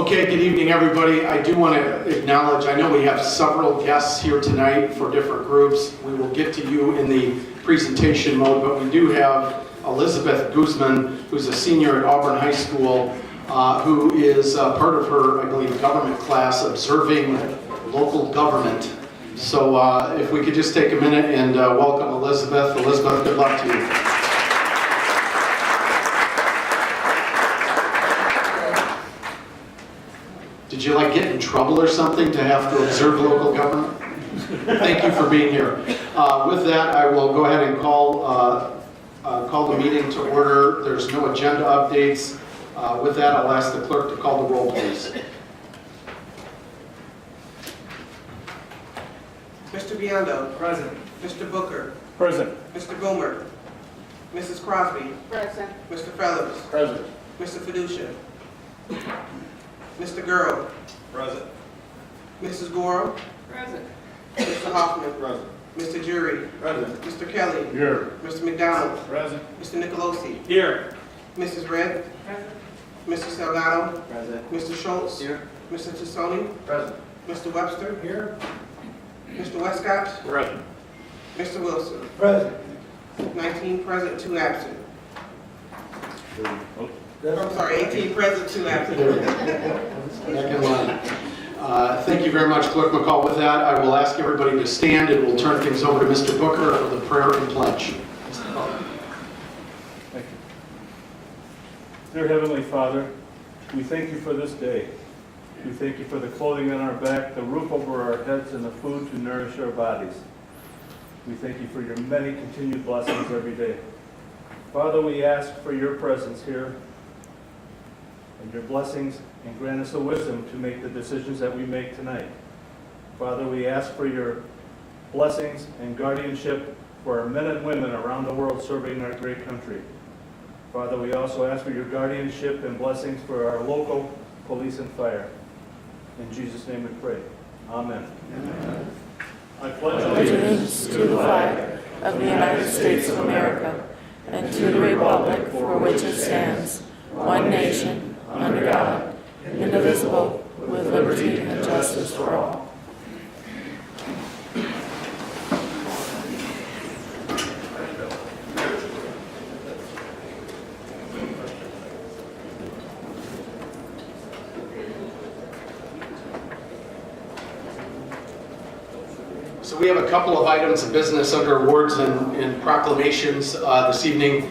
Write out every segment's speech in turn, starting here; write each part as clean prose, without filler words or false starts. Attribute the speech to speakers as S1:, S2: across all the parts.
S1: Okay, good evening, everybody. I do want to acknowledge, I know we have several guests here tonight for different groups. We will get to you in the presentation mode, but we do have Elizabeth Guzman, who's a senior at Auburn High School, who is part of her, I believe, government class, observing local government. So if we could just take a minute and welcome Elizabeth. Elizabeth, good luck to you. Did you like get in trouble or something to have to observe local government? Thank you for being here. With that, I will go ahead and call the meeting to order. There's no agenda updates. With that, I'll ask the clerk to call the roll, please.
S2: Mr. Biondo.
S3: Present.
S2: Mr. Booker.
S3: Present.
S2: Mr. Boomer. Mrs. Crosby.
S4: Present.
S2: Mr. Fellows.
S3: Present.
S2: Mr. Fiducia. Mr. Girl.
S3: Present.
S2: Mrs. Goro.
S4: Present.
S2: Mr. Hoffman.
S3: Present.
S2: Mr. Jury.
S3: Present.
S2: Mr. Kelly.
S3: Here.
S2: Mr. McDonald.
S3: Present.
S2: Mr. Nicolosi.
S3: Here.
S2: Mrs. Red.
S4: Present.
S2: Mr. Salgado.
S3: Present.
S2: Mr. Schultz.
S3: Here.
S2: Mr. Tassoni.
S3: Present.
S2: Mr. Webster.
S3: Here.
S2: Mr. Westcott.
S3: Present.
S2: Mr. Wilson.
S3: Present.
S2: 19 present, 2 absent. I'm sorry, 18 present, 2 absent.
S1: Back in line. Thank you very much, Clerk McCall. With that, I will ask everybody to stand and we'll turn things over to Mr. Booker for the prayer and pledge.
S3: Thank you. Dear Heavenly Father, we thank you for this day. We thank you for the clothing on our back, the roof over our heads, and the food to nourish our bodies. We thank you for your many continued blessings every day. Father, we ask for your presence here and your blessings, and grant us the wisdom to make the decisions that we make tonight. Father, we ask for your blessings and guardianship for our men and women around the world serving our great country. Father, we also ask for your guardianship and blessings for our local police and fire. In Jesus' name we pray. Amen.
S1: Amen.
S3: I pledge
S4: Allegiance to the flag of the United States of America and to the republic for which it stands, one nation, under God, indivisible, with liberty and justice for all.
S1: So we have a couple of items of business under awards and proclamations this evening.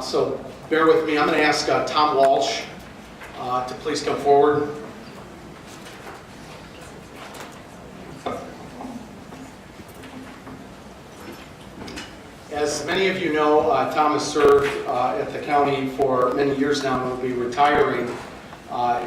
S1: So bear with me. I'm going to ask Tom Walsh to please come forward. As many of you know, Tom has served at the county for many years now and will be retiring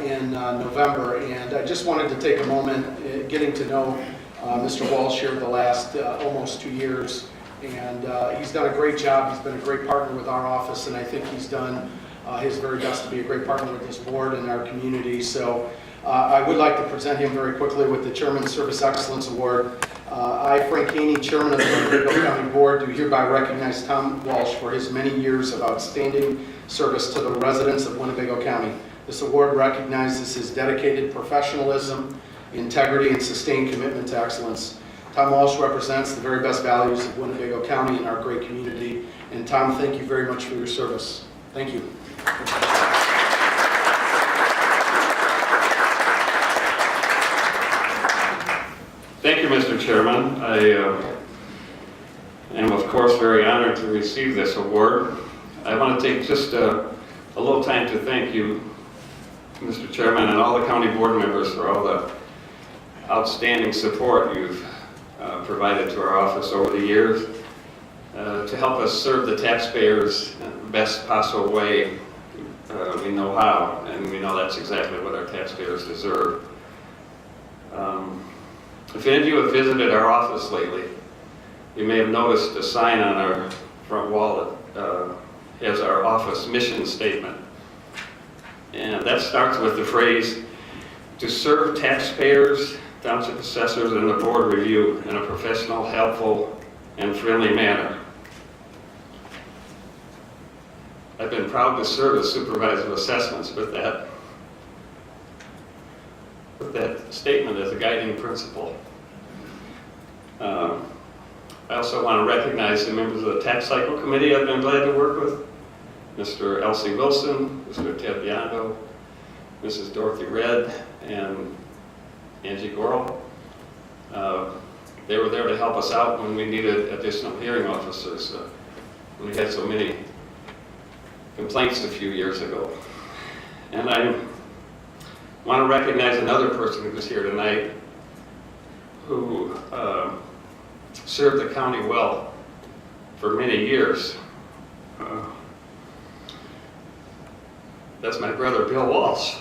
S1: in November. And I just wanted to take a moment getting to know Mr. Walsh here the last almost 2 years. And he's done a great job. He's been a great partner with our office, and I think he's done his very best to be a great partner with this board and our community. So I would like to present him very quickly with the Chairman's Service Excellence Award. I, Frank Haney, Chairman of the Winnebago County Board, do hereby recognize Tom Walsh for his many years of outstanding service to the residents of Winnebago County. This award recognizes his dedicated professionalism, integrity, and sustained commitment to excellence. Tom Walsh represents the very best values of Winnebago County and our great community. And Tom, thank you very much for your service. Thank you.
S5: Thank you, Mr. Chairman. I am, of course, very honored to receive this award. I want to take just a little time to thank you, Mr. Chairman, and all the county board members for all the outstanding support you've provided to our office over the years to help us serve the taxpayers in the best possible way we know how, and we know that's exactly what our taxpayers deserve. If any of you have visited our office lately, you may have noticed a sign on our front wall that has our office mission statement. And that starts with the phrase, "To serve taxpayers, township assessors, and the board review in a professional, helpful, and friendly manner." I've been proud to serve as supervisor of assessments with that with that statement as a guiding principle. I also want to recognize the members of the Tax Cycle Committee I've been glad to work with. Mr. Elsie Wilson, Mr. Ted Biondo, Mrs. Dorothy Red, and Angie Gorel. They were there to help us out when we needed additional hearing officers. We had so many complaints a few years ago. And I want to recognize another person who was here tonight who served the county well for many years. That's my brother, Bill Walsh.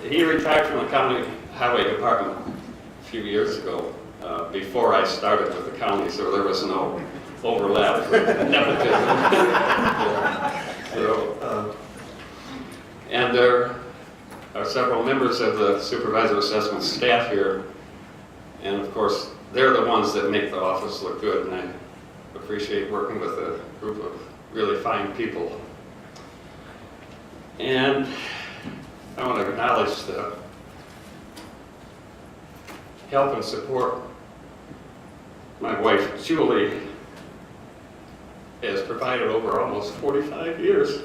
S5: He retired from the county highway department a few years ago, before I started with the county, so there was no overlap for nepotism. And there are several members of the supervisor assessment staff here, and of course, they're the ones that make the office look good, and I appreciate working with a group of really fine people. And I want to acknowledge the help and support my wife, Julie, has provided over almost 45 years.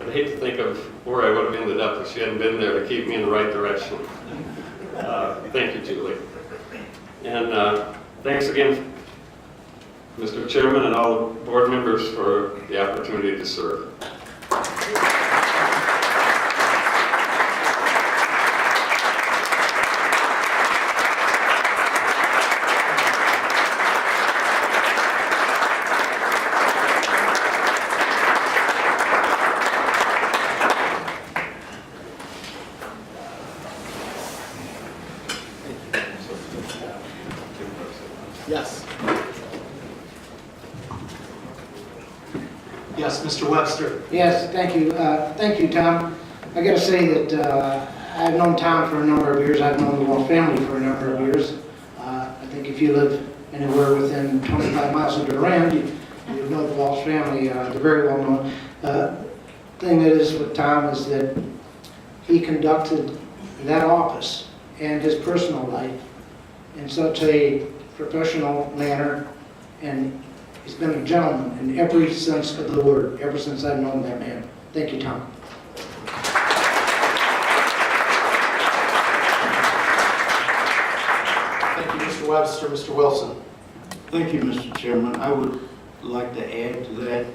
S5: I'd hate to think of where I would have ended up if she hadn't been there to keep me in the right direction. Thank you, Julie. And thanks again, Mr. Chairman, and all the board members for the opportunity to serve.
S1: Yes. Yes, Mr. Webster.
S6: Yes, thank you. Thank you, Tom. I got to say that I've known Tom for a number of years. I've known the Walsh family for a number of years. I think if you live anywhere within 25 miles of Durand, you know the Walsh family. They're very well known. Thing is with Tom is that he conducted that office and his personal life in such a professional manner, and he's been a gentleman in every sense of the word, ever since I've known that man. Thank you, Tom.
S1: Thank you, Mr. Webster. Mr. Wilson.
S7: Thank you, Mr. Chairman. I would like to add to that.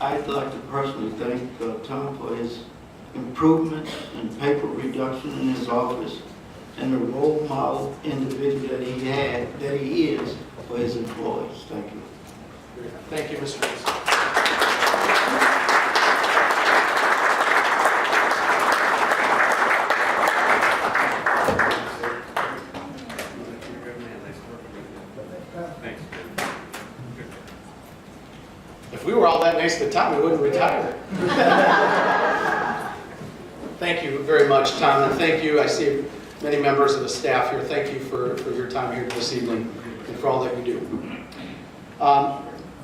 S7: I'd like to personally thank Tom for his improvements and paper reduction in his office and the role model individual that he is for his employees. Thank you.
S1: Thank you, Mr. Wilson. If we were all that nice to Tom, we wouldn't retire. Thank you very much, Tom, and thank you. I see many members of the staff here. Thank you for your time here this evening and for all that you do.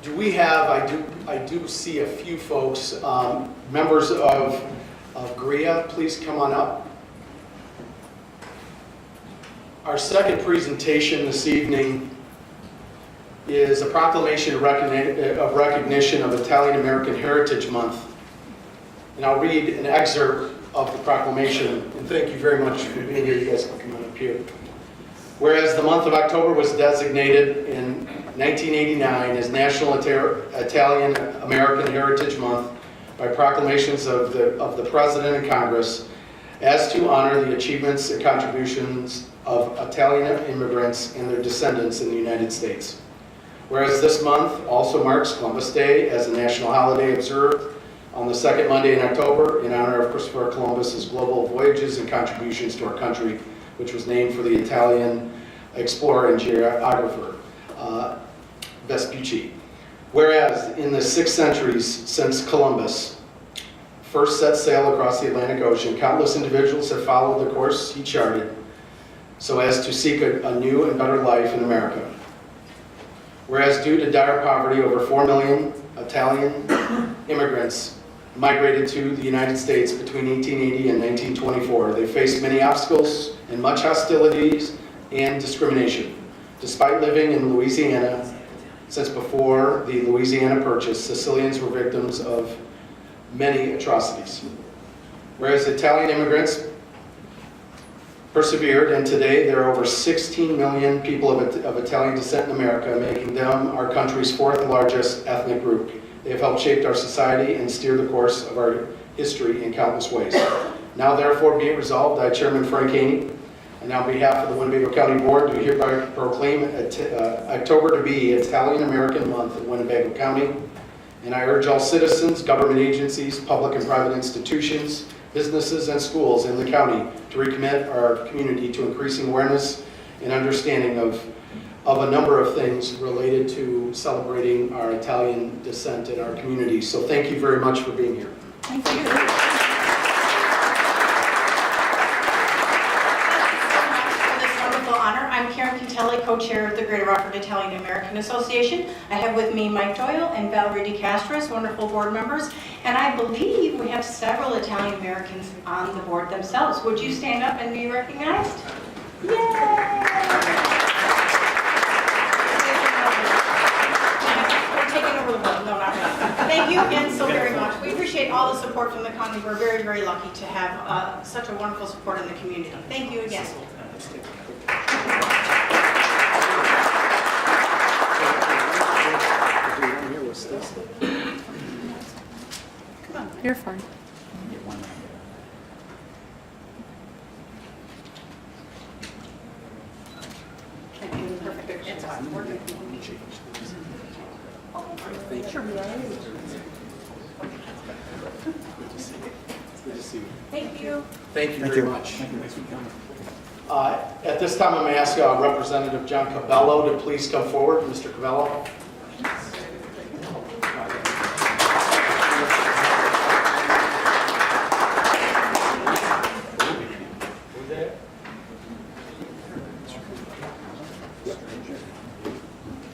S1: Do we have, I do see a few folks, members of GRIA, please come on up. Our second presentation this evening is a proclamation of recognition of Italian American Heritage Month. And I'll read an excerpt of the proclamation, and thank you very much for being here. You guys can come on up here. Whereas the month of October was designated in 1989 as National Italian American Heritage Month by proclamations of the President and Congress as to honor the achievements and contributions of Italian immigrants and their descendants in the United States. Whereas this month also marks Columbus Day as a national holiday observed on the second Monday in October in honor of Christopher Columbus's global voyages and contributions to our country, which was named for the Italian explorer and geographer, Vespucci. Whereas in the 6 centuries since Columbus first set sail across the Atlantic Ocean, countless individuals have followed the course he charted so as to seek a new and better life in America. Whereas due to dire poverty, over 4 million Italian immigrants migrated to the United States between 1880 and 1924. They faced many obstacles and much hostilities and discrimination. Despite living in Louisiana since before the Louisiana Purchase, Sicilians were victims of many atrocities. Whereas Italian immigrants persevered, and today there are over 16 million people of Italian descent in America, making them our country's fourth largest ethnic group. They have helped shape our society and steer the course of our history in countless ways. Now therefore be it resolved, I, Chairman Frank Haney, and on behalf of the Winnebago County Board, do hereby proclaim October to be Italian American Month in Winnebago County. And I urge all citizens, government agencies, public and private institutions, businesses, and schools in the county to recommit our community to increasing awareness and understanding of a number of things related to celebrating our Italian descent in our community. So thank you very much for being here.
S4: Thank you.
S8: I'm Karen Catelli, co-chair of the Greater Rockford Italian American Association. I have with me Mike Doyle and Valerie DeCastros, wonderful board members, and I believe we have several Italian Americans on the board themselves. Would you stand up and be recognized? Yay! We're taking over the board. No, not really. Thank you again so very much. We appreciate all the support from the county. We're very, very lucky to have such a wonderful support in the community. Thank you again.
S4: You're fine.
S8: Perfect. It's fine. We're good. Thank you.
S1: Thank you very much. At this time, I'm going to ask Representative John Cabello to please come forward. Mr. Cabello.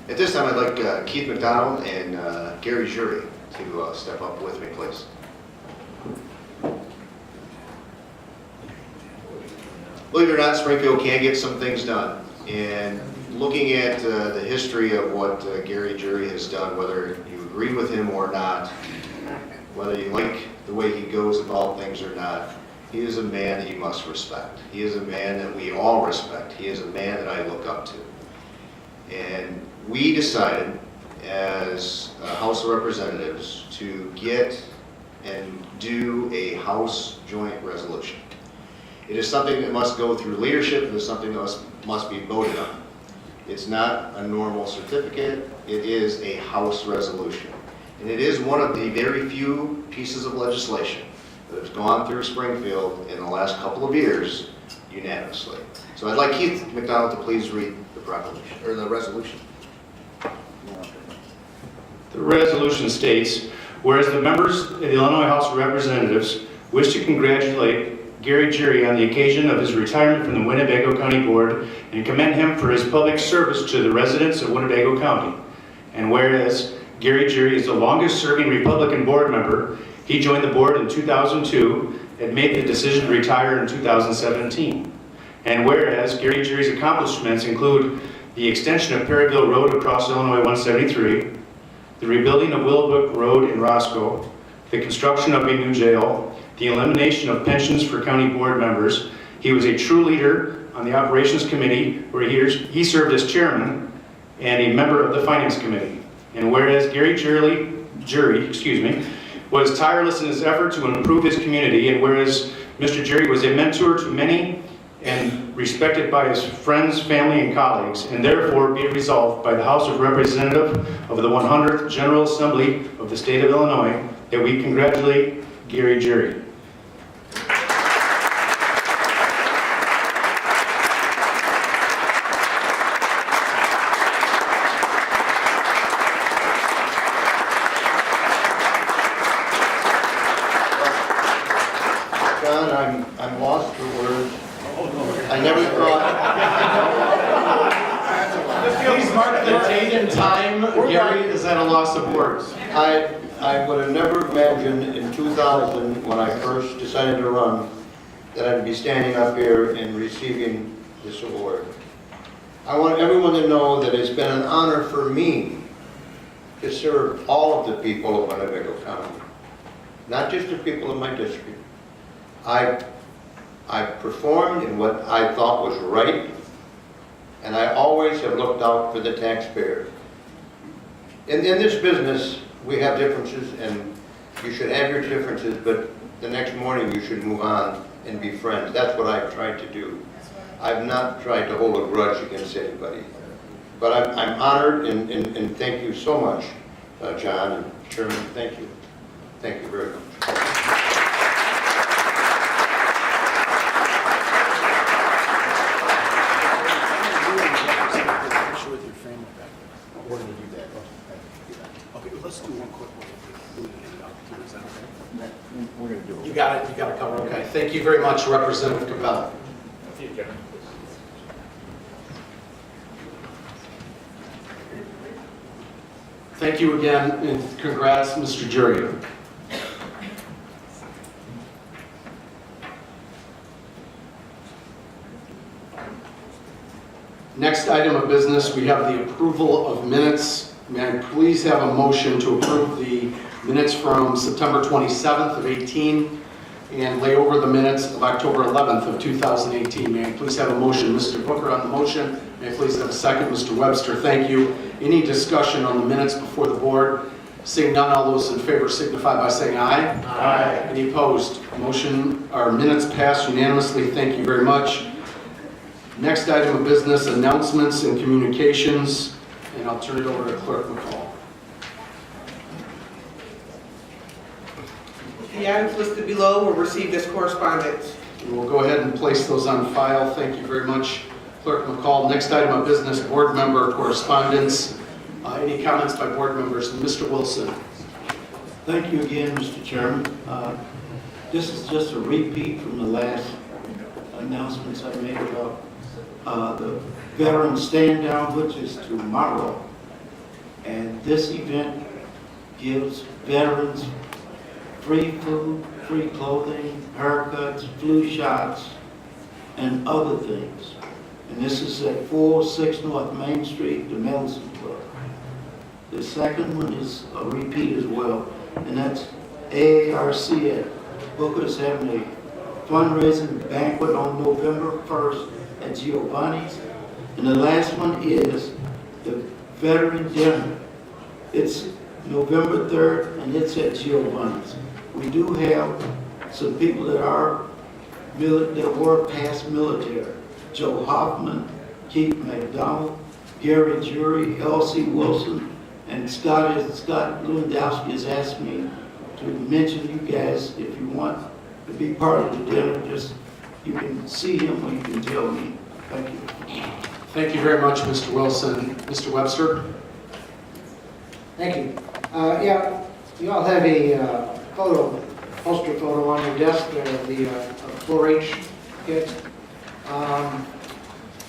S9: At this time, I'd like Keith McDonald and Gary Jury to step up with me, please. Believe it or not, Springfield can get some things done. And looking at the history of what Gary Jury has done, whether you agree with him or not, whether you like the way he goes about things or not, he is a man that you must respect. He is a man that we all respect. He is a man that I look up to. And we decided as a House of Representatives to get and do a House joint resolution. It is something that must go through leadership. It is something that must be voted on. It's not a normal certificate. It is a House resolution. And it is one of the very few pieces of legislation that has gone through Springfield in the last couple of years unanimously. So I'd like Keith McDonald to please read the proclamation, or the resolution.
S10: The resolution states, whereas the members of the Illinois House of Representatives wish to congratulate Gary Jury on the occasion of his retirement from the Winnebago County Board and commend him for his public service to the residents of Winnebago County. And whereas Gary Jury is the longest serving Republican board member, he joined the board in 2002 and made the decision to retire in 2017. And whereas Gary Jury's accomplishments include the extension of Perryville Road across Illinois 173, the rebuilding of Willowbrook Road in Roscoe, the construction of a new jail, the elimination of pensions for county board members. He was a true leader on the Operations Committee, where he served as chairman and a member of the Finance Committee. And whereas Gary Jury was tireless in his effort to improve his community, and whereas Mr. Jury was a mentor to many and respected by his friends, family, and colleagues, and therefore be resolved by the House of Representatives of the 100th General Assembly of the State of Illinois that we congratulate Gary Jury.
S1: date and time, Gary, is at a loss of words.
S7: I would have never imagined in 2000, when I first decided to run, that I'd be standing up here and receiving this award. I want everyone to know that it's been an honor for me to serve all of the people of Winnebago County, not just the people of my district. I performed in what I thought was right, and I always have looked out for the taxpayer. In this business, we have differences, and you should have your differences, but the next morning you should move on and be friends. That's what I've tried to do. I've not tried to hold a grudge against anybody. But I'm honored, and thank you so much, John and Sherman. Thank you. Thank you very much.
S11: We're going to do that. Okay, let's do one quick one. Is that okay? We're going to do it.
S1: You got it covered, okay. Thank you very much, Representative Capella. Thank you again, and congrats, Mr. Jury. Next item of business, we have the approval of minutes. May I please have a motion to approve the minutes from September 27th of 18 and lay over the minutes of October 11th of 2018. May I please have a motion? Mr. Booker on the motion. May I please have a second? Mr. Webster, thank you. Any discussion on the minutes before the board? Seeing none, all those in favor signify by saying aye. Aye. Any opposed? Motion or minutes passed unanimously. Thank you very much. Next item of business, announcements and communications, and I'll turn it over to Clerk McCall.
S2: The items listed below were received as correspondence.
S1: We'll go ahead and place those on file. Thank you very much, Clerk McCall. Next item of business, board member correspondence. Any comments by board members? Mr. Wilson.
S7: Thank you again, Mr. Chairman. This is just a repeat from the last announcements I made about the veteran stand down, which is tomorrow. And this event gives veterans free food, free clothing, haircuts, flu shots, and other things. And this is at 406 North Main Street, the Medicine Club. The second one is a repeat as well, and that's AARC at Booker's having a fundraising banquet on November 1st at Giovanni's. And the last one is the Veteran Dinner. It's November 3rd, and it's at Giovanni's. We do have some people that were past military. Joe Hoffman, Keith McDonald, Gary Jury, Elsie Wilson, and Scott Lewandowski has asked me to mention you guys if you want to be part of the dinner. Just you can see him or you can tell me. Thank you.
S1: Thank you very much, Mr. Wilson. Mr. Webster?
S6: Thank you. Yeah, you all have a poster photo on your desk there of the 4-H kids.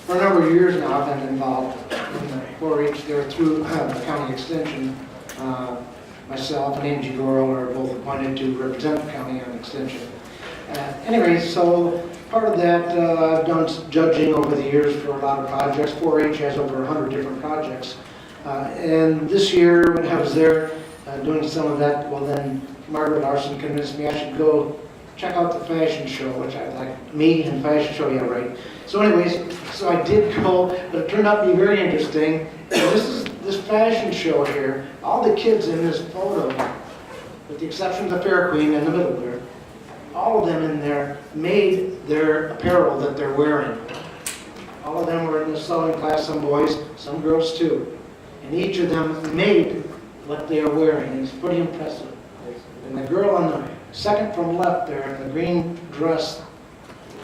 S6: For a number of years now, I've been involved in the 4-H there through the county extension. Myself and Angie Gorel are both appointed to represent the county on extension. Anyway, so part of that, I've done judging over the years for a lot of projects. 4-H has over 100 different projects. And this year, when I was there doing some of that, well then, Margaret Larson convinced me I should go check out the fashion show, which I like, me and fashion show, yeah, right. So anyways, so I did go, but it turned out to be very interesting. And this fashion show here, all the kids in this photo, with the exception of the Fair Queen in the middle there, all of them in there made their apparel that they're wearing. All of them were in the sewing class, some boys, some girls too. And each of them made what they are wearing. It's pretty impressive. And the girl on the second from left there in the green dress,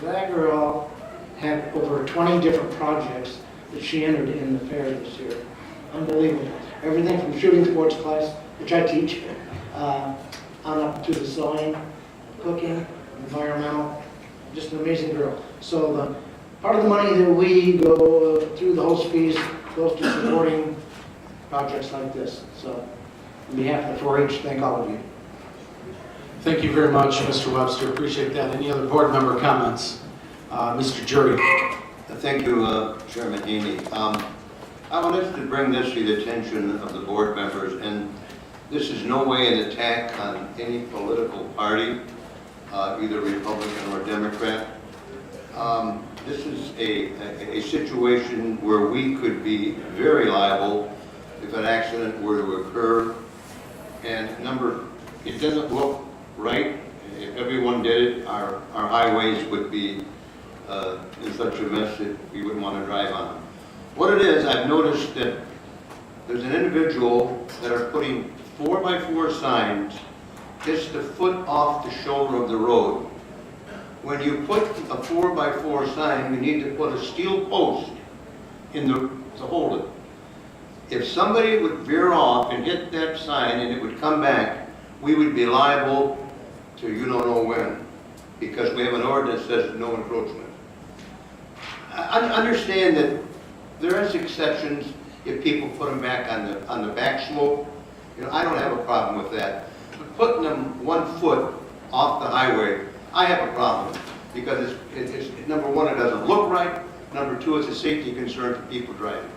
S6: that girl had over 20 different projects that she entered in the fair this year. Unbelievable. Everything from shooting sports class, which I teach, on up to the sewing, cooking, environmental, just an amazing girl. So the part of the money that we go through the host fees goes to supporting projects like this. So on behalf of the 4-H, thank all of you.
S1: Thank you very much, Mr. Webster. Appreciate that. Any other board member comments? Mr. Jury.
S12: Thank you, Chairman Haney. I wanted to bring this to the attention of the board members, and this is no way an attack on any political party, either Republican or Democrat. This is a situation where we could be very liable if an accident were to occur. And it doesn't look right. If everyone did it, our highways would be in such a mess that we wouldn't want to drive on them. What it is, I've noticed that there's an individual that are putting 4x4 signs just a foot off the shoulder of the road. When you put a 4x4 sign, you need to put a steel post to hold it. If somebody would veer off and hit that sign and it would come back, we would be liable to you don't know when, because we have an ordinance that says no encroachment. I understand that there is exceptions if people put them back on the back slope. You know, I don't have a problem with that. But putting them 1 foot off the highway, I have a problem, because it's number one, it doesn't look right. Number two, it's a safety concern for people driving.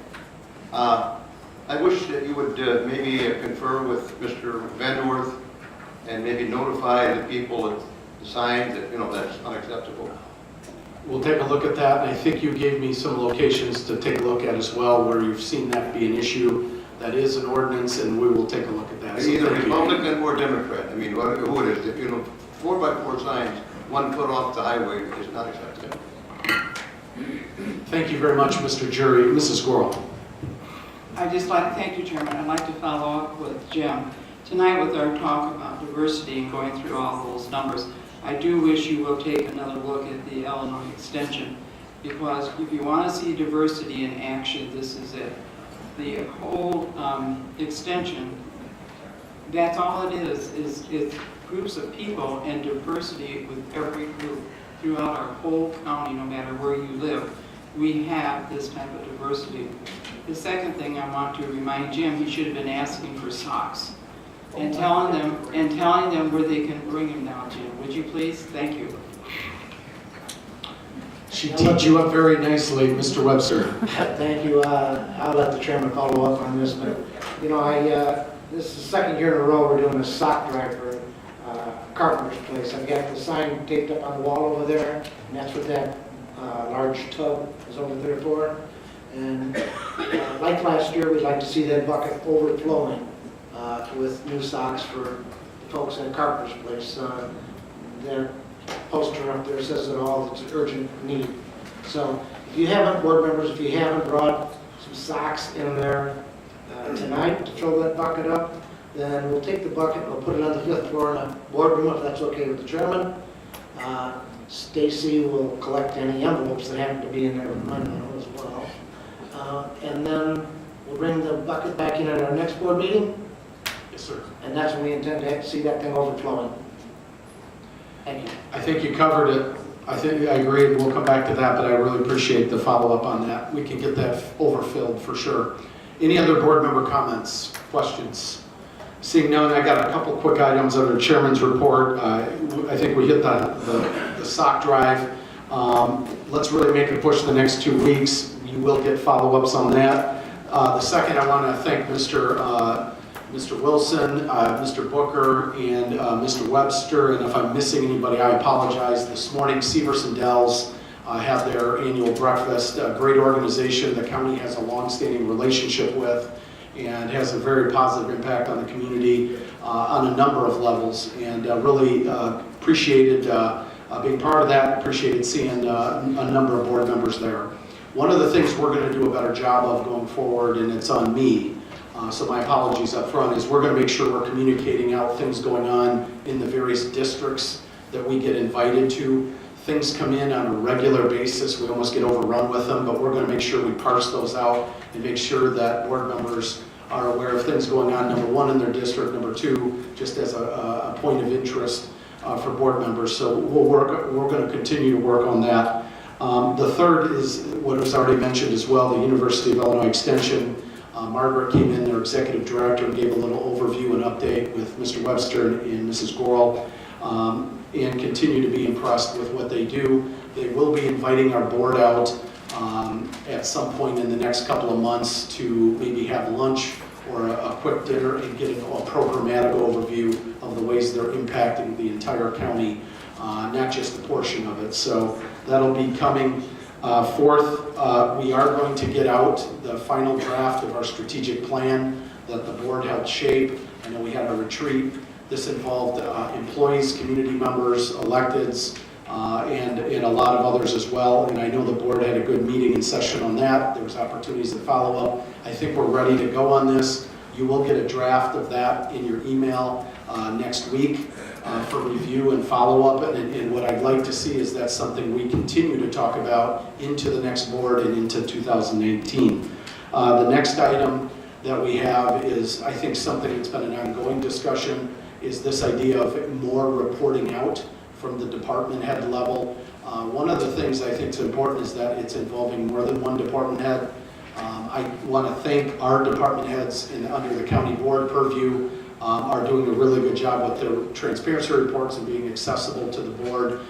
S12: I wish that you would maybe confer with Mr. Vanderworth and maybe notify the people at the signs that, you know, that's unacceptable.
S1: We'll take a look at that, and I think you gave me some locations to take a look at as well where you've seen that be an issue. That is an ordinance, and we will take a look at that. So
S12: Either
S1: thank you.
S12: Republican or Democrat. I mean, who it is, if you know, 4x4 signs, 1 foot off the highway is not acceptable.
S1: Thank you very much, Mr. Jury. Mrs. Squirrel.
S13: I'd just like to thank you, Chairman. I'd like to follow up with Jim. Tonight with our talk about diversity and going through all those numbers, I do wish you will take another look at the Illinois extension, because if you want to see diversity in action, this is it. The whole extension, that's all it is groups of people and diversity with every group throughout our whole county, no matter where you live. We have this type of diversity. The second thing I want to remind Jim, he should have been asking for socks and telling them where they can bring them now, Jim. Would you please? Thank you.
S1: She teed you up very nicely, Mr. Webster.
S6: Thank you. I'll let the chairman follow up on this, but you know, this is the second year in a row we're doing a sock drive for Carpenter's Place. I've got the sign taped up on the wall over there, and that's what that large tub is over there for. And like last year, we'd like to see that bucket overflowing with new socks for the folks at Carpenter's Place. Their poster up there says it all. It's an urgent need. So if you haven't, board members, if you haven't brought some socks in there tonight to fill that bucket up, then we'll take the bucket, we'll put it on the 5th floor in a boardroom if that's okay with the chairman. Stacy will collect any envelopes that happen to be in there with money as well. And then we'll bring the bucket back in at our next board meeting.
S1: Yes, sir.
S6: And that's when we intend to see that thing overflowing. Thank you.
S1: I think you covered it. I agree. We'll come back to that, but I really appreciate the follow-up on that. We can get that overfilled for sure. Any other board member comments, questions? Seeing none, I got a couple quick items under the chairman's report. I think we hit the sock drive. Let's really make a push the next 2 weeks. You will get follow-ups on that. The second, I want to thank Mr. Wilson, Mr. Booker, and Mr. Webster. And if I'm missing anybody, I apologize. This morning, Severson Dells had their annual breakfast. A great organization the county has a long-standing relationship with and has a very positive impact on the community on a number of levels. And really appreciated being part of that, appreciated seeing a number of board members there. One of the things we're going to do a better job of going forward, and it's on me, so my apologies up front, is we're going to make sure we're communicating out things going on in the various districts that we get invited to. Things come in on a regular basis. We almost get overrun with them, but we're going to make sure we parse those out and make sure that board members are aware of things going on, number one, in their district, number two, just as a point of interest for board members. So we're going to continue to work on that. The third is what was already mentioned as well, the University of Illinois Extension. Margaret came in, their executive director, and gave a little overview and update with Mr. Webster and Mrs. Gorel, and continue to be impressed with what they do. They will be inviting our board out at some point in the next couple of months to maybe have lunch or a quick dinner and get a programmatic overview of the ways they're impacting the entire county, not just a portion of it. So that'll be coming forth. We are going to get out the final draft of our strategic plan that the board helped shape. I know we had a retreat. This involved employees, community members, electeds, and a lot of others as well. And I know the board had a good meeting and session on that. There was opportunities to follow up. I think we're ready to go on this. You will get a draft of that in your email next week for review and follow-up. And what I'd like to see is that's something we continue to talk about into the next board and into 2018. The next item that we have is, I think, something that's been an ongoing discussion, is this idea of more reporting out from the department head level. One of the things I think is important is that it's involving more than one department head. I want to thank our department heads under the county board purview are doing a really good job with their transparency reports and being accessible to the board.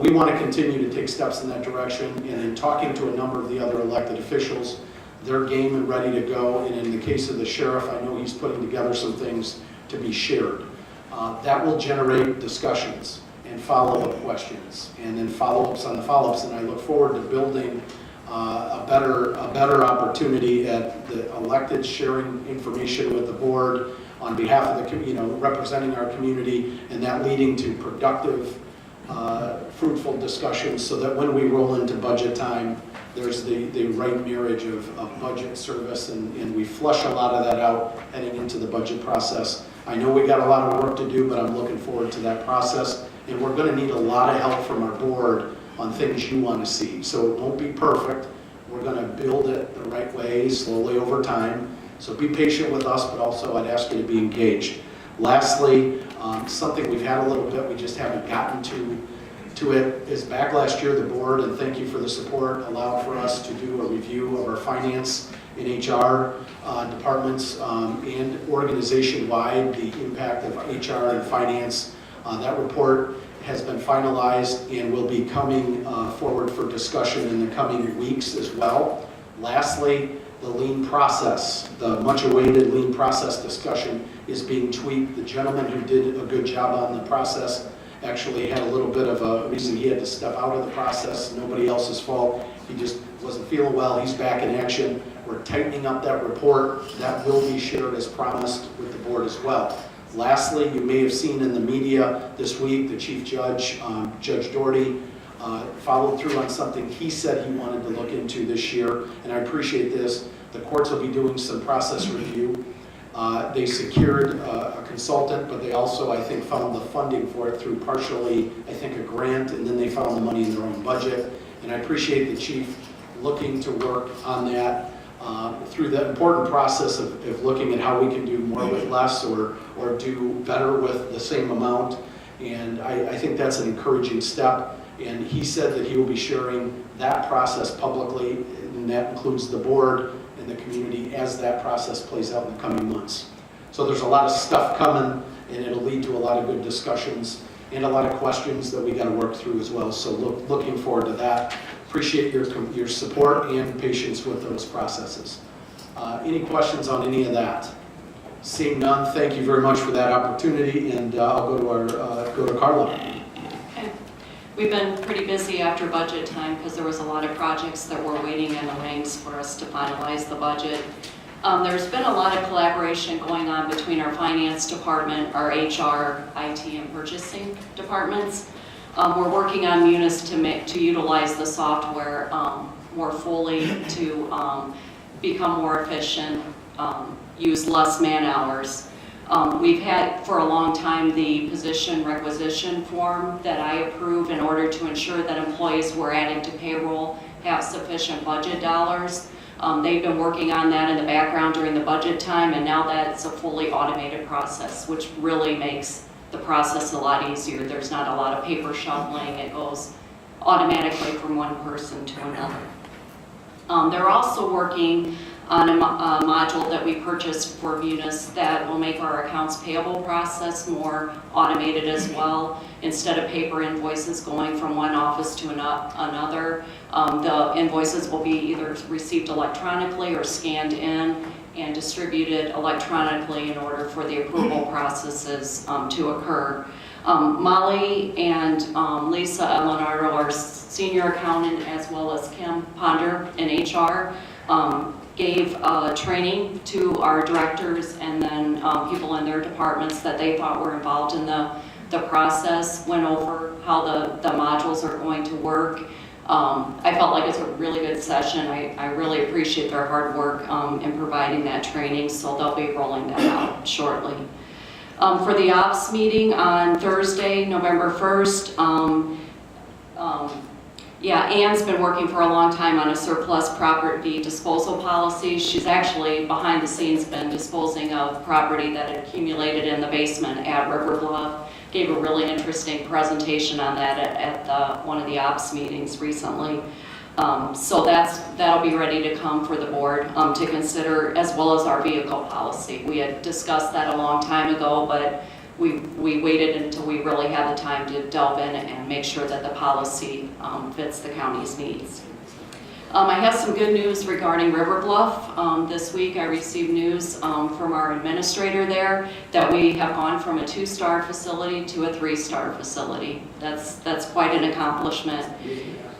S1: We want to continue to take steps in that direction, and in talking to a number of the other elected officials, they're game and ready to go. And in the case of the sheriff, I know he's putting together some things to be shared. That will generate discussions and follow-up questions, and then follow-ups on the follow-ups. And I look forward to building a better opportunity at the elected sharing information with the board on behalf of the, representing our community, and that leading to productive, fruitful discussions, so that when we roll into budget time, there's the right marriage of budget service, and we flush a lot of that out heading into the budget process. I know we got a lot of work to do, but I'm looking forward to that process, and we're going to need a lot of help from our board on things you want to see. So it won't be perfect. We're going to build it the right way, slowly over time. So be patient with us, but also I'd ask you to be engaged. Lastly, something we've had a little bit, we just haven't gotten to it, is back last year the board, and thank you for the support, allowed for us to do a review of our finance and HR departments and organization-wide, the impact of HR and finance. That report has been finalized and will be coming forward for discussion in the coming weeks as well. Lastly, the lean process, the much-awaited lean process discussion is being tweaked. The gentleman who did a good job on the process actually had a little bit of a reason he had to step out of the process. Nobody else's fault. He just wasn't feeling well. He's back in action. We're tightening up that report. That will be shared as promised with the board as well. Lastly, you may have seen in the media this week, the Chief Judge, Judge Doherty, followed through on something he said he wanted to look into this year, and I appreciate this. The courts will be doing some process review. They secured a consultant, but they also, I think, found the funding for it through partially, I think, a grant, and then they found the money in their own budget. And I appreciate the chief looking to work on that through the important process of looking at how we can do more with less, or do better with the same amount. And I think that's an encouraging step. And he said that he will be sharing that process publicly, and that includes the board and the community as that process plays out in the coming months. So there's a lot of stuff coming, and it'll lead to a lot of good discussions and a lot of questions that we got to work through as well. So looking forward to that. Appreciate your support and patience with those processes. Any questions on any of that? Seeing none, thank you very much for that opportunity, and I'll go to Carla.
S14: Okay. We've been pretty busy after budget time because there was a lot of projects that were waiting in the wings for us to finalize the budget. There's been a lot of collaboration going on between our finance department, our HR, IT, and purchasing departments. We're working on Munis to utilize the software more fully, to become more efficient, use less man hours. We've had for a long time the position requisition form that I approve in order to ensure that employees who are adding to payroll have sufficient budget dollars. They've been working on that in the background during the budget time, and now that's a fully automated process, which really makes the process a lot easier. There's not a lot of paper shuffling. It goes automatically from one person to another. They're also working on a module that we purchased for Munis that will make our accounts payable process more automated as well. Instead of paper invoices going from one office to another, the invoices will be either received electronically or scanned in and distributed electronically in order for the approval processes to occur. Molly and Lisa Leonardo, our senior accountant, as well as Kim Ponder in HR, gave training to our directors and then people in their departments that they thought were involved in the process, went over how the modules are going to work. I felt like it's a really good session. I really appreciate their hard work in providing that training, so they'll be rolling that out shortly. For the ops meeting on Thursday, November 1st, yeah, Ann's been working for a long time on a surplus property disposal policy. She's actually, behind the scenes, been disposing of property that had accumulated in the basement at River Bluff. Gave a really interesting presentation on that at one of the ops meetings recently. So that'll be ready to come for the board to consider, as well as our vehicle policy. We had discussed that a long time ago, but we waited until we really had the time to delve in and make sure that the policy fits the county's needs. I have some good news regarding River Bluff. This week I received news from our administrator there that we have gone from a 2-star facility to a 3-star facility. That's quite an accomplishment.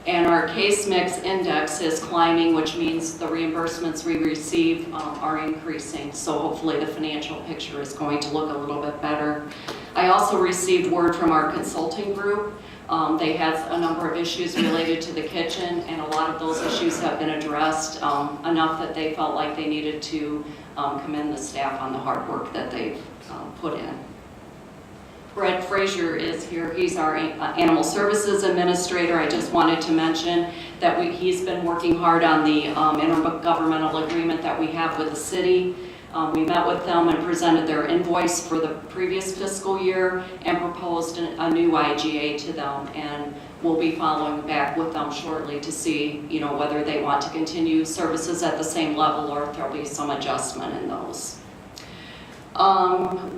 S14: And our case mix index is climbing, which means the reimbursements we receive are increasing. So hopefully the financial picture is going to look a little bit better. I also received word from our consulting group. They had a number of issues related to the kitchen, and a lot of those issues have been addressed enough that they felt like they needed to commend the staff on the hard work that they've put in. Brett Frazier is here. He's our Animal Services Administrator. I just wanted to mention that he's been working hard on the intergovernmental agreement that we have with the city. We met with them and presented their invoice for the previous fiscal year and proposed a new IGA to them, and we'll be following back with them shortly to see, whether they want to continue services at the same level or if there'll be some adjustment in those.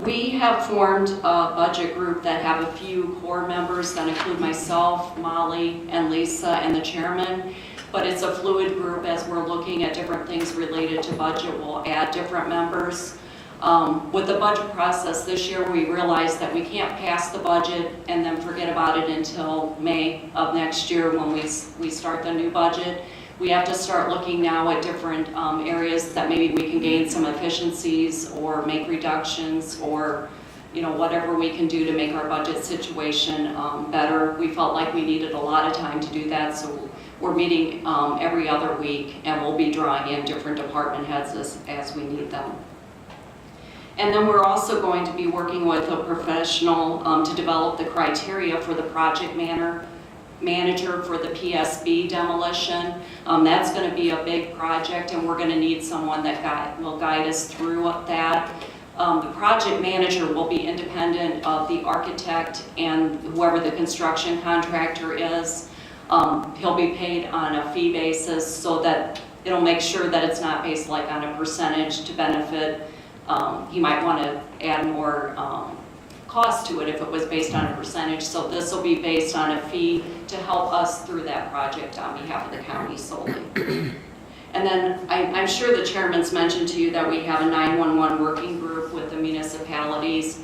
S14: We have formed a budget group that have a few core members that include myself, Molly, and Lisa, and the chairman. But it's a fluid group. As we're looking at different things related to budget, we'll add different members. With the budget process this year, we realized that we can't pass the budget and then forget about it until May of next year when we start the new budget. We have to start looking now at different areas that maybe we can gain some efficiencies or make reductions or whatever we can do to make our budget situation better. We felt like we needed a lot of time to do that, so we're meeting every other week, and we'll be drawing in different department heads as we need them. And then we're also going to be working with a professional to develop the criteria for the project manager for the PSB demolition. That's going to be a big project, and we're going to need someone that will guide us through that. The project manager will be independent of the architect and whoever the construction contractor is. He'll be paid on a fee basis so that it'll make sure that it's not based like on a percentage to benefit. He might want to add more cost to it if it was based on a percentage. So this will be based on a fee to help us through that project on behalf of the county solely. And then I'm sure the chairman's mentioned to you that we have a 911 working group with the municipalities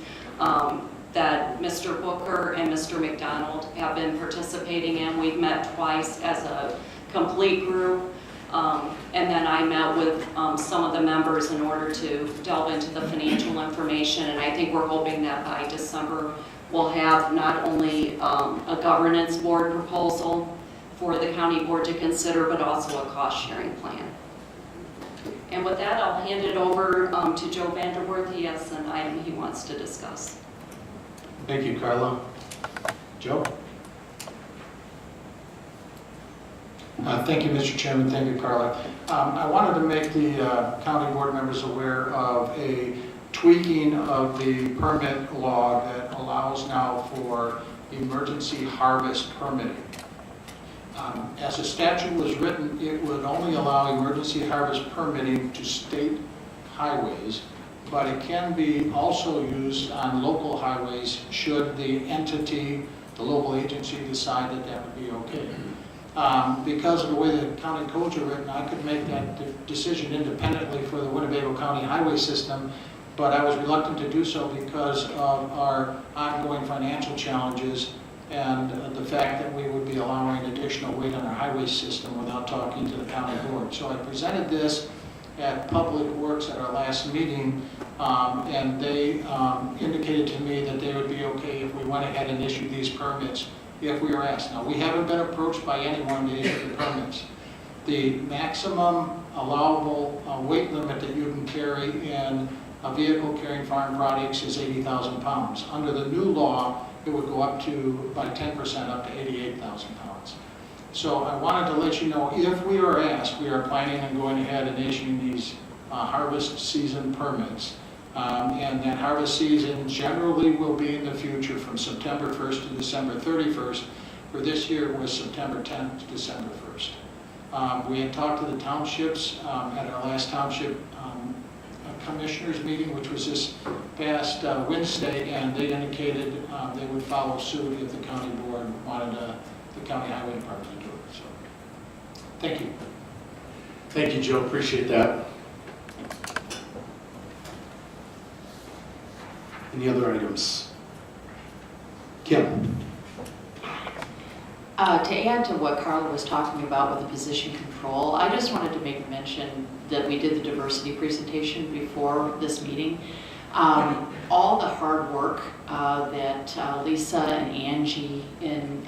S14: that Mr. Booker and Mr. McDonald have been participating in. We've met twice as a complete group. And then I met with some of the members in order to delve into the financial information, and I think we're hoping that by December we'll have not only a governance board proposal for the county board to consider, but also a cost-sharing plan. And with that, I'll hand it over to Joe Vanderworth. He has an item he wants to discuss.
S1: Thank you, Carla. Joe?
S15: Thank you, Mr. Chairman. Thank you, Carla. I wanted to make the county board members aware of a tweaking of the permit law that allows now for emergency harvest permitting. As the statute was written, it would only allow emergency harvest permitting to state highways, but it can be also used on local highways should the entity, the local agency decide that that would be okay. Because of the way the county codes are written, I could make that decision independently for the Winnebago County highway system, but I was reluctant to do so because of our ongoing financial challenges and the fact that we would be allowing additional weight on our highway system without talking to the county board. So I presented this at Public Works at our last meeting, and they indicated to me that they would be okay if we went ahead and issued these permits if we were asked. Now, we haven't been approached by anyone to issue the permits. The maximum allowable weight limit that you can carry in a vehicle carrying farm products is 80,000 pounds. Under the new law, it would go up to, by 10%, up to 88,000 pounds. So I wanted to let you know, if we are asked, we are planning on going ahead and issuing these harvest season permits. And that harvest season generally will be in the future from September 1st to December 31st. For this year, it was September 10th to December 1st. We had talked to the townships at our last township commissioners meeting, which was this past Wednesday, and they indicated they would follow suit if the county board wanted the county highway department to do it. So, thank you.
S1: Thank you, Joe. Appreciate that. Any other items? Kim?
S14: To add to what Carla was talking about with the position control, I just wanted to make mention that we did the diversity presentation before this meeting. All the hard work that Lisa and Angie in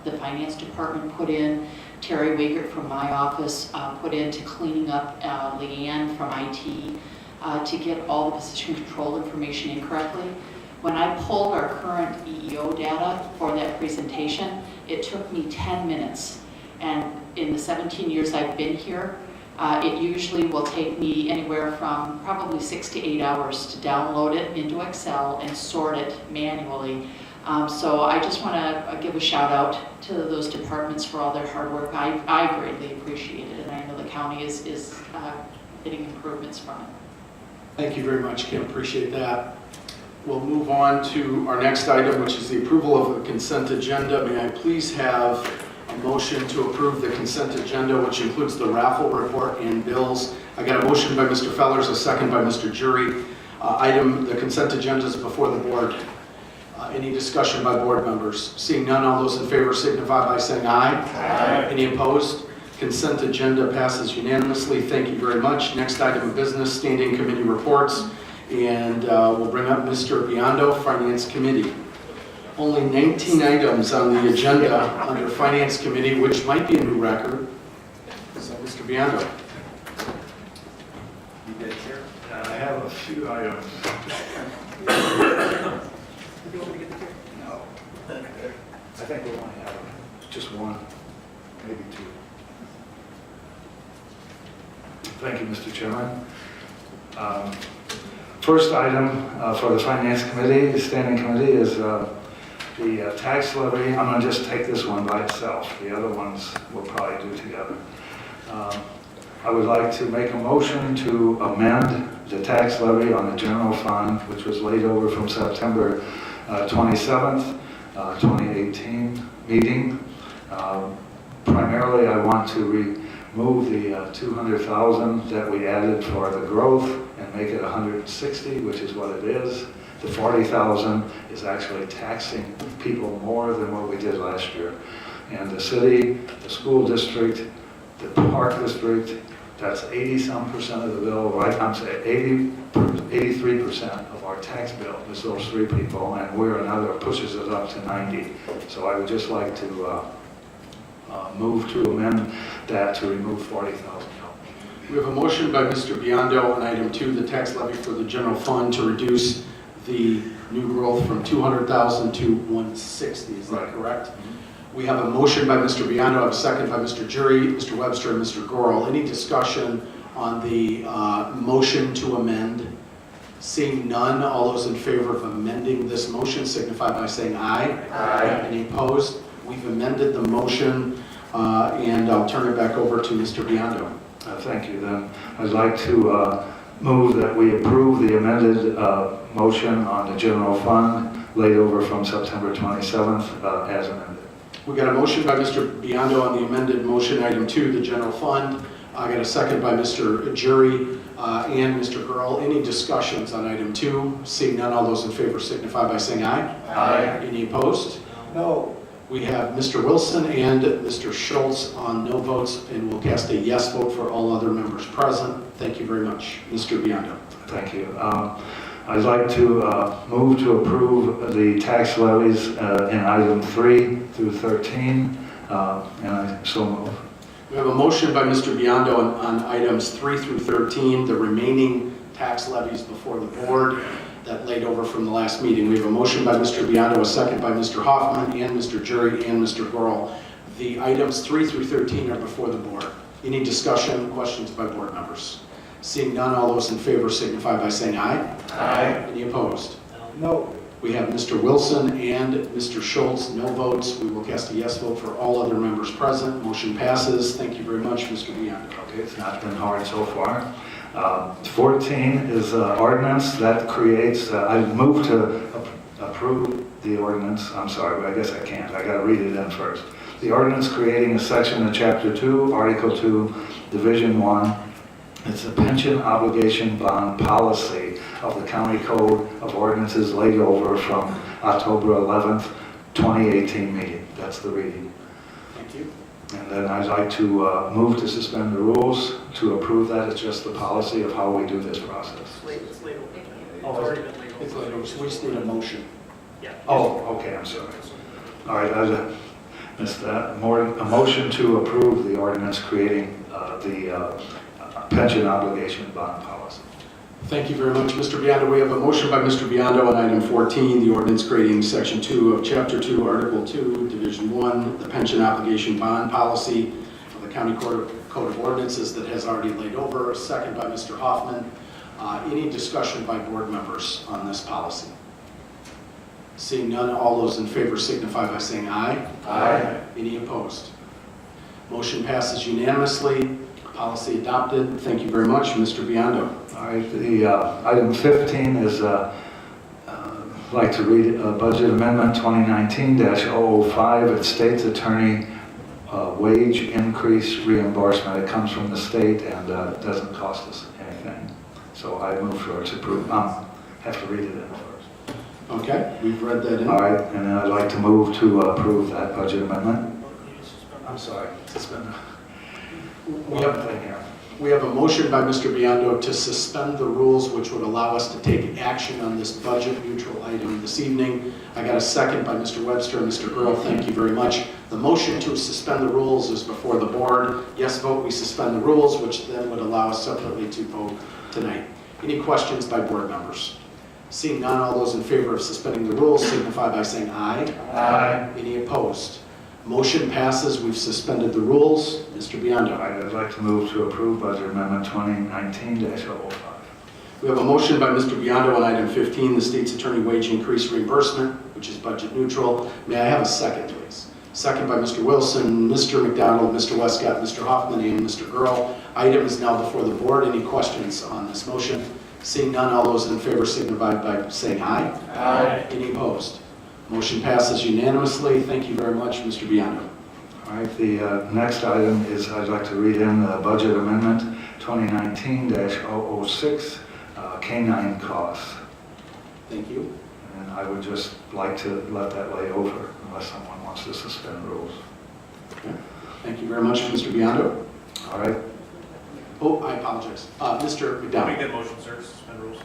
S14: the finance department put in, Terry Wigert from my office put into cleaning up Leanne from IT to get all the position control information in correctly. When I pulled our current EEO data for that presentation, it took me 10 minutes. And in the 17 years I've been here, it usually will take me anywhere from probably 6 to 8 hours to download it into Excel and sort it manually. So I just want to give a shout out to those departments for all their hard work. I greatly appreciate it, and I know the county is getting improvements from it.
S1: Thank you very much, Kim. Appreciate that. We'll move on to our next item, which is the approval of the consent agenda. May I please have a motion to approve the consent agenda, which includes the raffle report and bills. I got a motion by Mr. Fellers, a second by Mr. Jury. The consent agenda is before the board. Any discussion by board members? Seeing none, all those in favor signify by saying aye. Aye. Any opposed? Consent agenda passes unanimously. Thank you very much. Next item of business, standing committee reports. And we'll bring up Mr. Biondo, Finance Committee. Only 19 items on the agenda under Finance Committee, which might be a new record. So, Mr. Biondo.
S11: You did, Chair?
S3: I have a few items.
S11: No. I think we want to have just one, maybe two.
S3: Thank you, Mr. Chairman. First item for the Finance Committee, the Standing Committee, is the tax levy. I'm going to just take this one by itself. The other ones we'll probably do together. I would like to make a motion to amend the tax levy on the general fund, which was laid over from September 27th, 2018 meeting. Primarily, I want to remove the $200,000 that we added for the growth and make it 160, which is what it is. The 40,000 is actually taxing people more than what we did last year. And the city, the school district, the park district, that's 80-some% of the bill, right? I'm saying 83% of our tax bill is those three people, and we're another pushes it up to 90. So I would just like to move to amend that to remove $40,000.
S1: We have a motion by Mr. Biondo on item 2, the tax levy for the general fund, to reduce the new growth from 200,000 to 160. Is that correct? We have a motion by Mr. Biondo, a second by Mr. Jury, Mr. Webster, and Mr. Gorel. Any discussion on the motion to amend? Seeing none, all those in favor of amending this motion signify by saying aye. Aye. Any opposed? We've amended the motion And I'll turn it back over to Mr. Biondo.
S16: Thank you. Then I'd like to move that we approve the amended motion on the general fund laid over from September 27th as amended.
S1: We got a motion by Mr. Biondo on the amended motion, item 2, the general fund. I got a second by Mr. Jury and Mr. Gurl. Any discussions on item 2? Seeing none, all those in favor signify by saying aye.
S16: Aye.
S1: Any opposed?
S11: No.
S1: We have Mr. Wilson and Mr. Schultz on no votes, and we'll cast a yes vote for all other members present. Thank you very much. Mr. Biondo.
S16: Thank you. I'd like to move to approve the tax levies in item 3 through 13, and I so move.
S1: We have a motion by Mr. Biondo on items 3 through 13, the remaining tax levies before the board that laid over from the last meeting. We have a motion by Mr. Biondo, a second by Mr. Hoffman and Mr. Jury and Mr. Gurl. The items 3 through 13 are before the board. Any discussion, questions by board members? Seeing none, all those in favor signify by saying aye.
S16: Aye.
S1: Any opposed?
S11: No.
S1: We have Mr. Wilson and Mr. Schultz, no votes. We will cast a yes vote for all other members present. Motion passes. Thank you very much, Mr. Biondo.
S16: Okay, it's not been hard so far. 14 is ordinance that creates, I move to approve the ordinance, I'm sorry, but I guess I can't. I gotta read it in first. The ordinance creating a section in Chapter 2, Article 2, Division 1. It's a pension obligation bond policy of the County Code of Ordinances laid over from October 11th, 2018 meeting. That's the reading.
S1: Thank you.
S16: And then I'd like to move to suspend the rules to approve that. It's just the policy of how we do this process.
S11: It's legal.
S1: It's later, so we just need a motion.
S16: Oh, okay, I'm sorry. All right, I missed that. A motion to approve the ordinance creating the pension obligation bond policy.
S1: Thank you very much, Mr. Biondo. We have a motion by Mr. Biondo on item 14, the ordinance creating Section 2 of Chapter 2, Article 2, Division 1, the pension obligation bond policy of the County Code of Ordinances that has already laid over. A second by Mr. Hoffman. Any discussion by board members on this policy? Seeing none, all those in favor signify by saying aye.
S16: Aye.
S1: Any opposed? Motion passes unanimously. Policy adopted. Thank you very much, Mr. Biondo.
S16: All right, the item 15 is I'd like to read Budget Amendment 2019-005. It's State's Attorney wage increase reimbursement. It comes from the state and doesn't cost us anything. So I move for its approval. Have to read it in first.
S1: Okay, we've read that in.
S16: All right, and then I'd like to move to approve that budget amendment. I'm sorry, suspend.
S1: We have a motion by Mr. Biondo to suspend the rules which would allow us to take action on this budget neutral item this evening. I got a second by Mr. Webster and Mr. Gurl. Thank you very much. The motion to suspend the rules is before the board. Yes vote, we suspend the rules, which then would allow us separately to vote tonight. Any questions by board members? Seeing none, all those in favor of suspending the rules signify by saying aye.
S16: Aye.
S1: Any opposed? Motion passes. We've suspended the rules. Mr. Biondo.
S16: I'd like to move to approve Budget Amendment 2019-005.
S1: We have a motion by Mr. Biondo on item 15, the state's attorney wage increase reimbursement, which is budget neutral. May I have a second, please? Second by Mr. Wilson, Mr. McDonald, Mr. Westcott, Mr. Hoffman, and Mr. Gurl. Item is now before the board. Any questions on this motion? Seeing none, all those in favor signify by saying aye.
S16: Aye.
S1: Any opposed? Motion passes unanimously. Thank you very much, Mr. Biondo.
S16: All right, the next item is I'd like to read in the Budget Amendment 2019-006, canine costs.
S1: Thank you.
S16: And I would just like to let that lay over unless someone wants to suspend rules.
S1: Okay. Thank you very much, Mr. Biondo.
S16: All right.
S1: Oh, I apologize. Mr. McDonald.
S11: Make that motion, sir, suspend rules.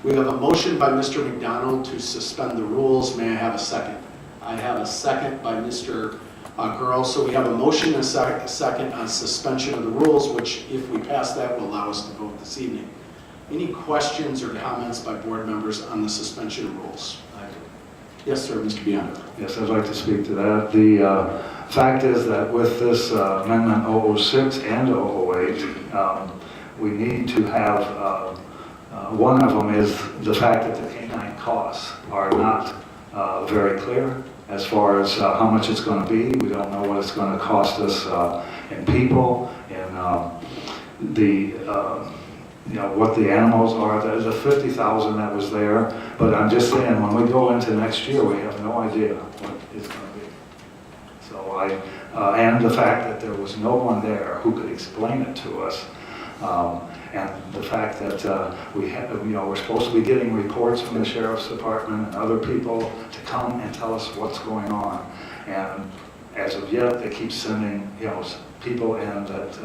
S1: We have a motion by Mr. McDonald to suspend the rules. May I have a second? I have a second by Mr. Gurl. So we have a motion and a second on suspension of the rules, which if we pass that will allow us to vote this evening. Any questions or comments by board members on the suspension of rules? Yes, sir, Mr. Biondo.
S16: Yes, I'd like to speak to that. The fact is that with this Amendment 006 and 008, we need to have, one of them is the fact that the canine costs are not very clear as far as how much it's going to be. We don't know what it's going to cost us in people, in what the animals are. There's a 50,000 that was there, but I'm just saying, when we go into next year, we have no idea what it's going to be. So and the fact that there was no one there who could explain it to us, and the fact that we're supposed to be getting reports from the sheriff's department and other people to come and tell us what's going on, and as of yet, they keep sending people in that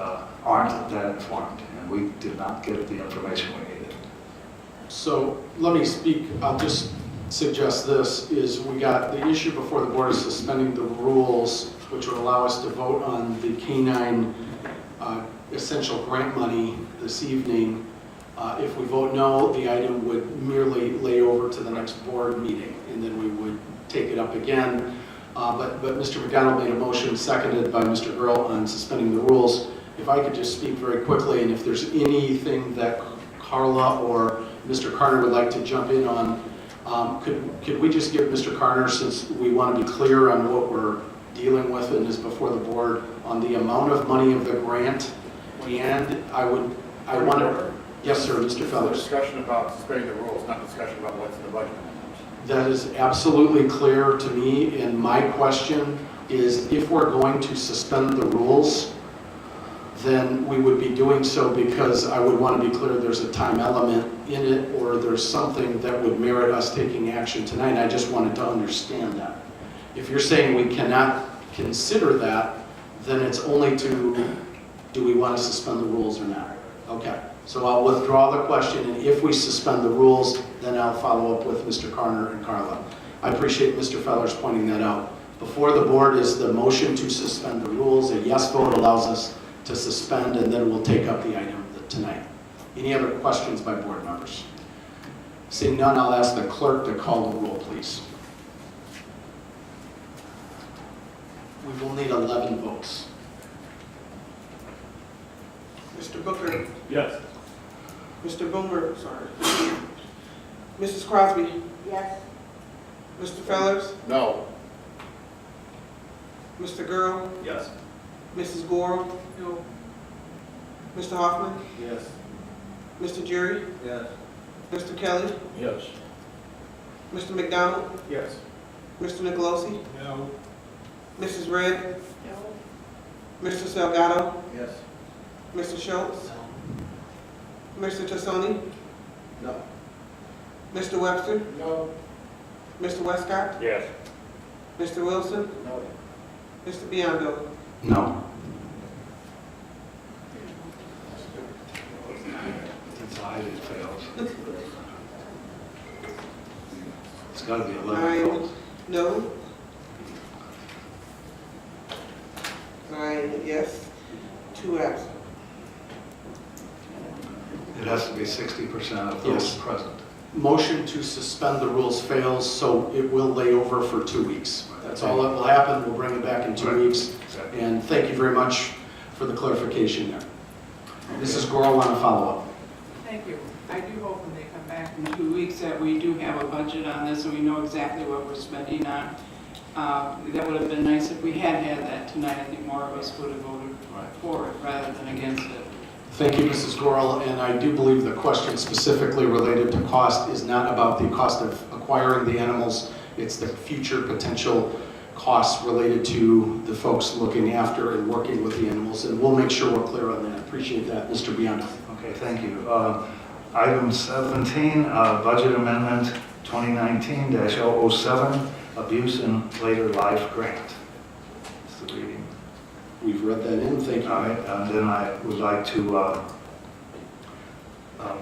S16: aren't that informed, and we did not get the information we needed.
S1: So let me speak, I'll just suggest this, is we got the issue before the board is suspending the rules, which would allow us to vote on the canine essential grant money this evening. If we vote no, the item would merely lay over to the next board meeting, and then we would take it up again. But Mr. McDonald made a motion, seconded by Mr. Earl, on suspending the rules. If I could just speak very quickly, and if there's anything that Carla or Mr. Carter would like to jump in on, could we just give Mr. Carter, since we want to be clear on what we're dealing with and is before the board, on the amount of money of the grant, and I want to, yes sir, Mr. Feathers.
S11: Discussion about suspending the rules, not discussion about what's in the budget.
S1: That is absolutely clear to me, and my question is, if we're going to suspend the rules, then we would be doing so because I would want to be clear there's a time element in it, or there's something that would merit us taking action tonight. I just wanted to understand that. If you're saying we cannot consider that, then it's only to, do we want to suspend the rules or not? Okay. So I'll withdraw the question, and if we suspend the rules, then I'll follow up with Mr. Carter and Carla. I appreciate Mr. Fellers pointing that out. Before the board is the motion to suspend the rules. A yes vote allows us to suspend, and then we'll take up the item tonight. Any other questions by board members? Seeing none, I'll ask the clerk to call the roll, please. We will need 11 votes.
S2: Mr. Booker,
S3: Yes.
S2: Mr. Boomer, sorry. Mrs. Crosby,
S8: Yes.
S2: Mr. Fellers,
S11: No.
S2: Mr. Girl,
S11: Yes.
S2: Mrs. Gore,
S13: No.
S2: Mr. Hoffman,
S11: Yes.
S2: Mr. Jerry,
S11: Yes.
S2: Mr. Kelly,
S11: Yes.
S2: Mr. McDonald,
S11: Yes.
S2: Mr. Nicolosi,
S11: No.
S2: Mrs. Red,
S8: No.
S2: Mr. Salgado,
S11: Yes.
S2: Mr. Schultz, Mr. Tassoni,
S11: No.
S2: Mr. Webster,
S11: No.
S2: Mr. Westcott,
S11: Yes.
S2: Mr. Wilson,
S11: No.
S2: Mr. Biondo.
S1: No.
S16: It's high, it fails. It's got to be 11
S2: Nine,
S16: votes.
S2: no. 9 yes, 2 absent.
S16: It has to be 60% of those
S1: Yes.
S16: present.
S1: Motion to suspend the rules fails, so it will lay over for 2 weeks. That's all that will happen. We'll bring it back in 2
S16: Right.
S1: weeks.
S16: Exactly.
S1: And thank you very much for the clarification there. Mrs. Gore, want to follow up?
S13: Thank you. I do hope when they come back in 2 weeks that we do have a budget on this and we know exactly what we're spending on. That would have been nice if we had had that tonight. I think more of us would have voted for it rather than against it.
S1: Thank you, Mrs. Gorel, and I do believe the question specifically related to cost is not about the cost of acquiring the animals, it's the future potential costs related to the folks looking after and working with the animals, and we'll make sure we're clear on that. Appreciate that, Mr. Biondo.
S16: Okay, thank you. Item 17, Budget Amendment 2019-007, Abuse in Later Life Grant. It's the reading.
S1: We've read that in, thank you.
S16: All right, and then I would like to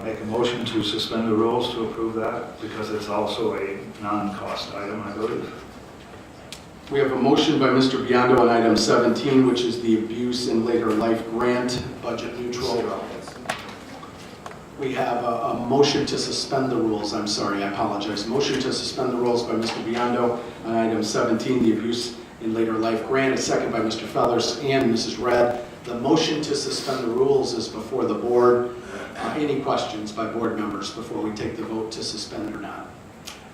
S16: make a motion to suspend the rules to approve that, because it's also a non-cost item, I believe.
S1: We have a motion by Mr. Biondo on item 17, which is the Abuse in Later Life Grant, budget neutral. We have a motion to suspend the rules. I'm sorry, I apologize. Motion to suspend the rules by Mr. Biondo on item 17, the Abuse in Later Life Grant, a second by Mr. Fellers and Mrs. Red. The motion to suspend the rules is before the board. Any questions by board members before we take the vote to suspend or not?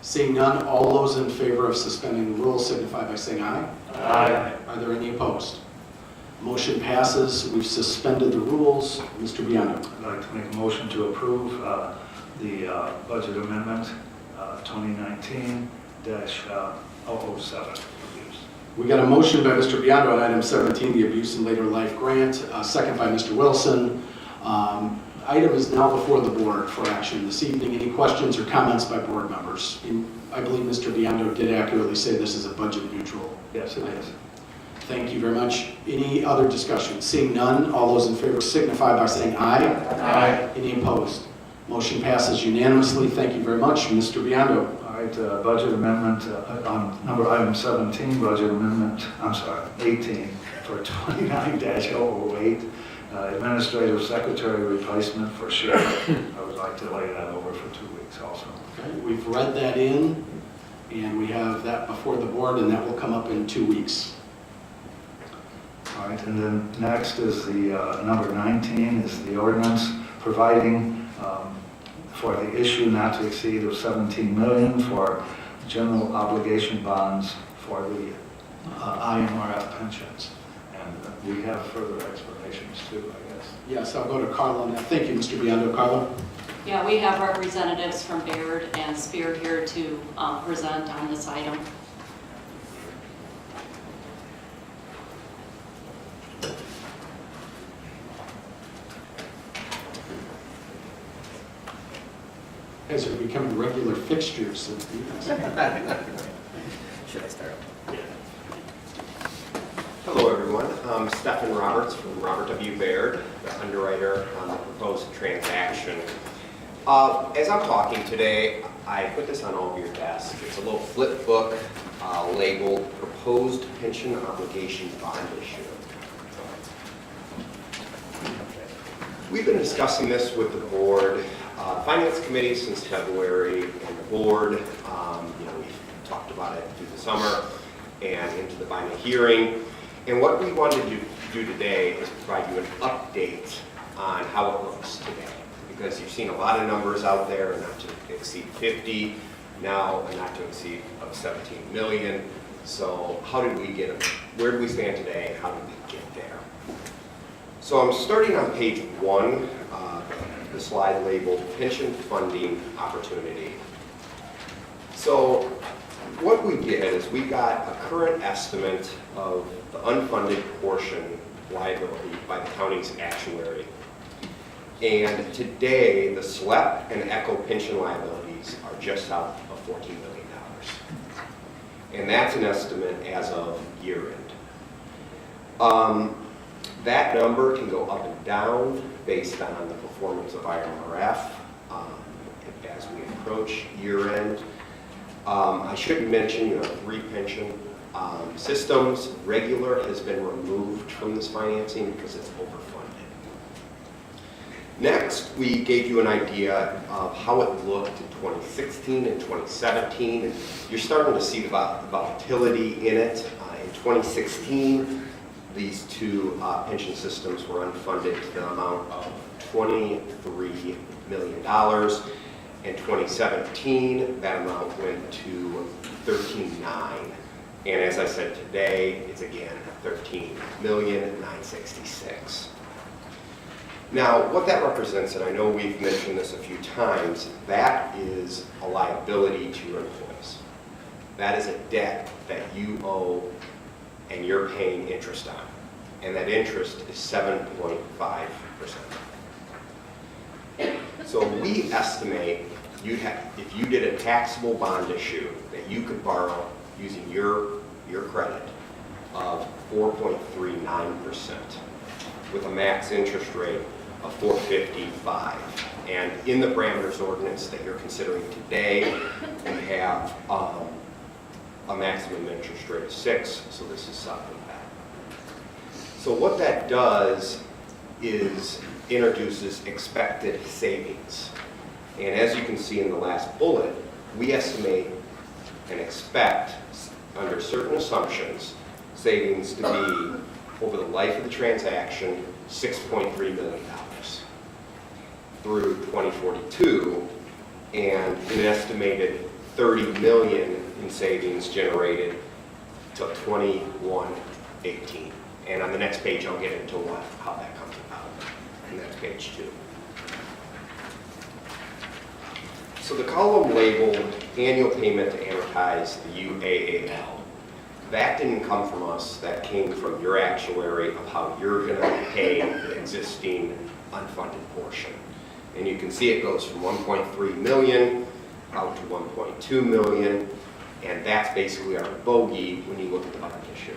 S1: Seeing none, all those in favor of suspending the rules signify by saying aye.
S3: Aye.
S1: Are there any opposed? Motion passes. We've suspended the rules. Mr. Biondo.
S16: I'd like to make a motion to approve the budget amendment 2019-007.
S1: We got a motion by Mr. Biondo on item 17, the abuse in later life grant, a second by Mr. Wilson. Item is now before the board for action this evening. Any questions or comments by board members? I believe Mr. Biondo did accurately say this is a budget neutral.
S16: Yes, it is.
S1: Thank you very much. Any other discussion? Seeing none, all those in favor signify by saying aye.
S3: Aye.
S1: Any opposed? Motion passes unanimously. Thank you very much. Mr. Biondo.
S16: All right, budget amendment on item 17, budget amendment, 18 for 29-008, administrative secretary replacement for sheriff. I would like to lay that over for 2 weeks also.
S1: Okay, we've read that in, and we have that before the board, and that will come up in 2 weeks.
S16: All right, and then next is the number 19 is the ordinance providing for the issue not to exceed of $17 million for general obligation bonds for the IMRF pensions. And we have further explanations too, I guess.
S1: Yes, I'll go to Carla on that. Thank you, Mr. Biondo. Carla?
S14: Yeah, we have representatives from Baird and Spear here to present on this item.
S1: You guys are becoming regular fixtures of meetings.
S11: Should I start?
S17: Hello, everyone. I'm Stephen Roberts from Robert W. Baird, the underwriter on the proposed transaction. As I'm talking today, I put this on all of your desks. It's a little flip book labeled Proposed Pension Obligation Bond Issue. We've been discussing this with the board, Finance Committee since February, and the board, we've talked about it through the summer and into the final hearing. And what we wanted to do today is provide you an update on how it looks today. Because you've seen a lot of numbers out there, not to exceed 50, now a not to exceed of 17 million. So how did we get them? Where do we stand today? How did we get there? So I'm starting on page 1, the slide labeled Pension Funding Opportunity. So what we did is we got a current estimate of the unfunded portion liability by the county's actuary. And today, the SLEP and ECHO pension liabilities are just south of $14 million. And that's an estimate as of year end. That number can go up and down based on the performance of IMRF as we approach year end. I should mention, 3 pension systems. Regular has been removed from this financing because it's overfunded. Next, we gave you an idea of how it looked in 2016 and 2017. And you're starting to see the volatility in it. In 2016, these 2 pension systems were unfunded to the amount of $23 million. In 2017, that amount went to $13.9. And as I said today, it's again $13,966,000. Now, what that represents, and I know we've mentioned this a few times, that is a liability to your employees. That is a debt that you owe and you're paying interest on. And that interest is 7.5%. So we estimate if you did a taxable bond issue that you could borrow using your credit of 4.39% with a max interest rate of 4.55. And in the parameters ordinance that you're considering today, we have a maximum interest rate of 6, so this is something that. So what that does is introduces expected savings. And as you can see in the last bullet, we estimate and expect, under certain assumptions, savings to be, over the life of the transaction, $6.3 million through 2042, and an estimated 30 million in savings generated till 21-18. And on the next page, I'll get into how that comes about. And that's page 2. So the column labeled annual payment to amortize the UAAL, that didn't come from us, that came from your actuary of how you're going to pay the existing unfunded portion. And you can see it goes from 1.3 million out to 1.2 million, and that's basically our bogey when you look at the bond issue.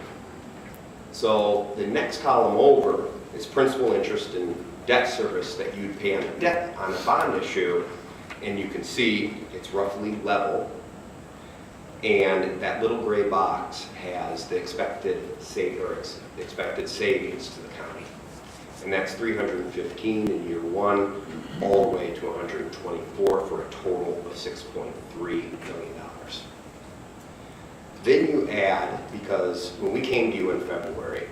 S17: So the next column over is principal, interest, and debt service that you'd pay on a debt on a bond issue, and you can see it's roughly level. And that little gray box has the expected savings to the county. And that's 315 in year 1, all the way to 124 for a total of $6.3 million. Then you add, because when we came to you in February,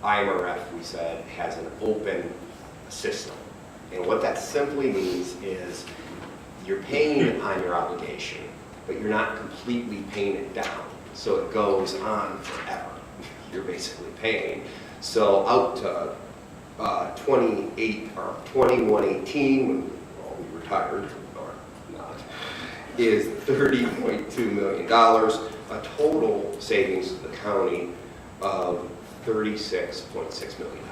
S17: IMRF, we said, has an open system. And what that simply means is you're paying on your obligation, but you're not completely paying it down. So it goes on forever. You're basically paying. So out to 2118, when we retired, or not, is $30.2 million, a total savings to the county of $36.6 million.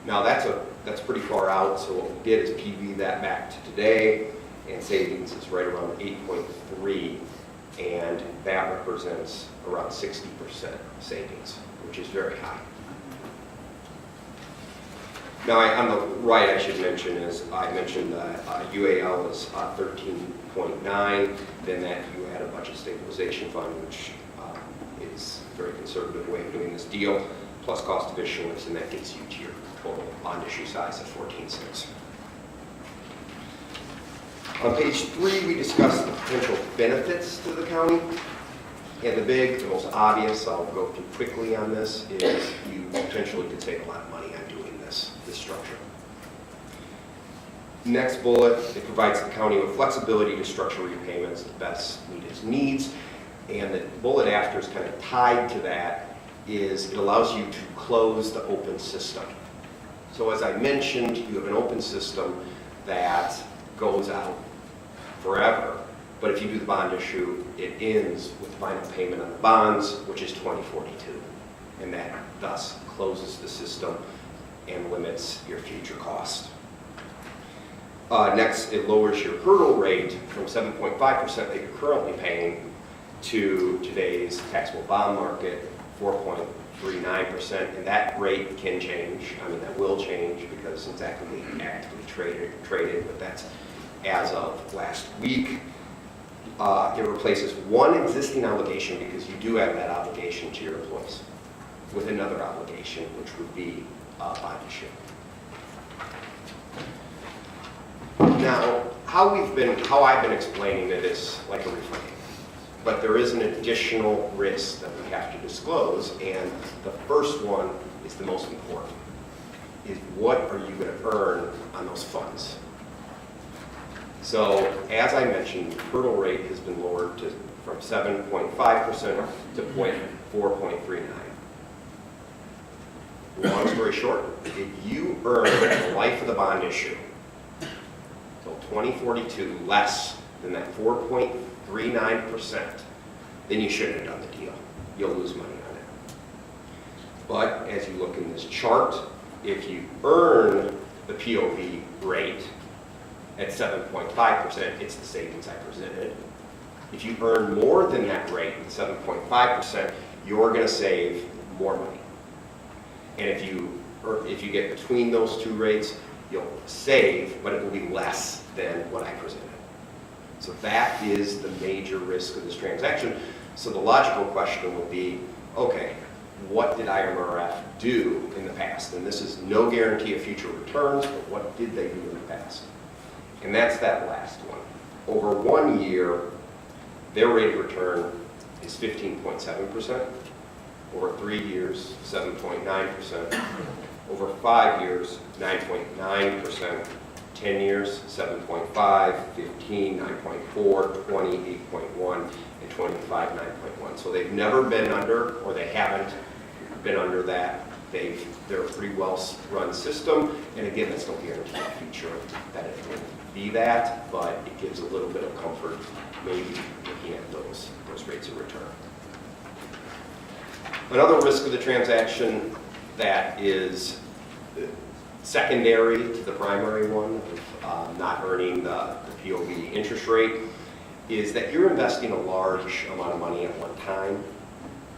S17: Now that's pretty far out, so what we did is PV that back to today, and savings is right around 8.3, and that represents around 60% savings, which is very high. Now, on the right, I should mention is I mentioned UAL is 13.9. Then that you add a budget stabilization fund, which is a very conservative way of doing this deal, plus cost of issuance, and that gets you to your total bond issue size of 14.6. On page 3, we discuss the potential benefits to the county. And the most obvious, I'll go through quickly on this, is you potentially could save a lot of money on doing this structure. Next bullet, it provides the county with flexibility to structure repayments to best meet its needs. And the bullet after is kind of tied to that, is it allows you to close the open system. So as I mentioned, you have an open system that goes out forever. But if you do the bond issue, it ends with the final payment on the bonds, which is 2042. And that thus closes the system and limits your future cost. Next, it lowers your hurdle rate from 7.5% that you're currently paying to today's taxable bond market, 4.39%. And that rate can change. I mean, that will change because it's actively traded, but that's as of last week. It replaces one existing obligation, because you do have that obligation to your employees, with another obligation, which would be bond issue. Now, how I've been explaining it is like a refund, but there is an additional risk that we have to disclose, and the first one is the most important, is what are you going to earn on those funds? So, as I mentioned, the hurdle rate has been lowered from 7.5% to 4.39. Long story short, if you earn the life of the bond issue till 2042 less than that 4.39%, then you shouldn't have done the deal. You'll lose money on it. But as you look in this chart, if you earn the POV rate at 7.5%, it's the savings I presented. If you earn more than that rate, 7.5%, you're going to save more money. And if you get between those two rates, you'll save, but it will be less than what I presented. So that is the major risk of this transaction. So the logical question would be, okay, what did IMRF do in the past? And this is no guarantee of future returns, but what did they do in the past? And that's that last one. Over 1 year, their rate of return is 15.7%. Over 3 years, 7.9%. Over 5 years, 9.9%. 10 years, 7.5, 15, 9.4, 20, 8.1, and 25, 9.1. So they've never been under, or they haven't been under that. They're a pretty well-run system, and again, that's no guarantee in the future that it will be that, but it gives a little bit of comfort, maybe looking at those rates of return. Another risk of the transaction that is secondary to the primary one of not earning the POV interest rate is that you're investing a large amount of money at one time.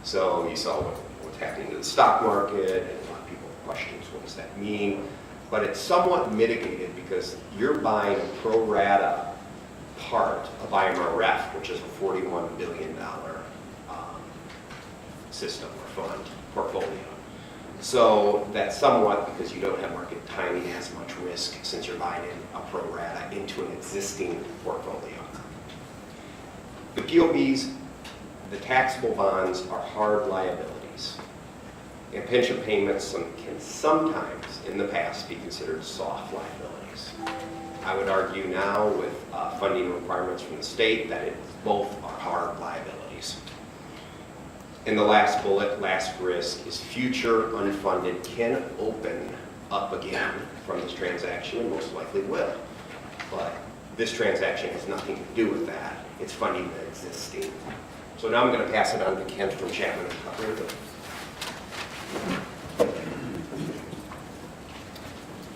S17: So you saw what's happening to the stock market, and a lot of people question what does that mean, but it's somewhat mitigated because you're buying a pro rata part of IMRF, which is a $41 billion system or fund portfolio. So that's somewhat, because you don't have market timing as much risk since you're buying in a pro rata into an existing portfolio. The POBs, the taxable bonds, are hard liabilities. And pension payments can sometimes, in the past, be considered soft liabilities. I would argue now with funding requirements from the state that both are hard liabilities. And the last bullet, last risk, is future unfunded can open up again from this transaction, and most likely will. But this transaction has nothing to do with that. It's funding the existing. So now I'm going to pass it on to Kent from Chapman and Cutler.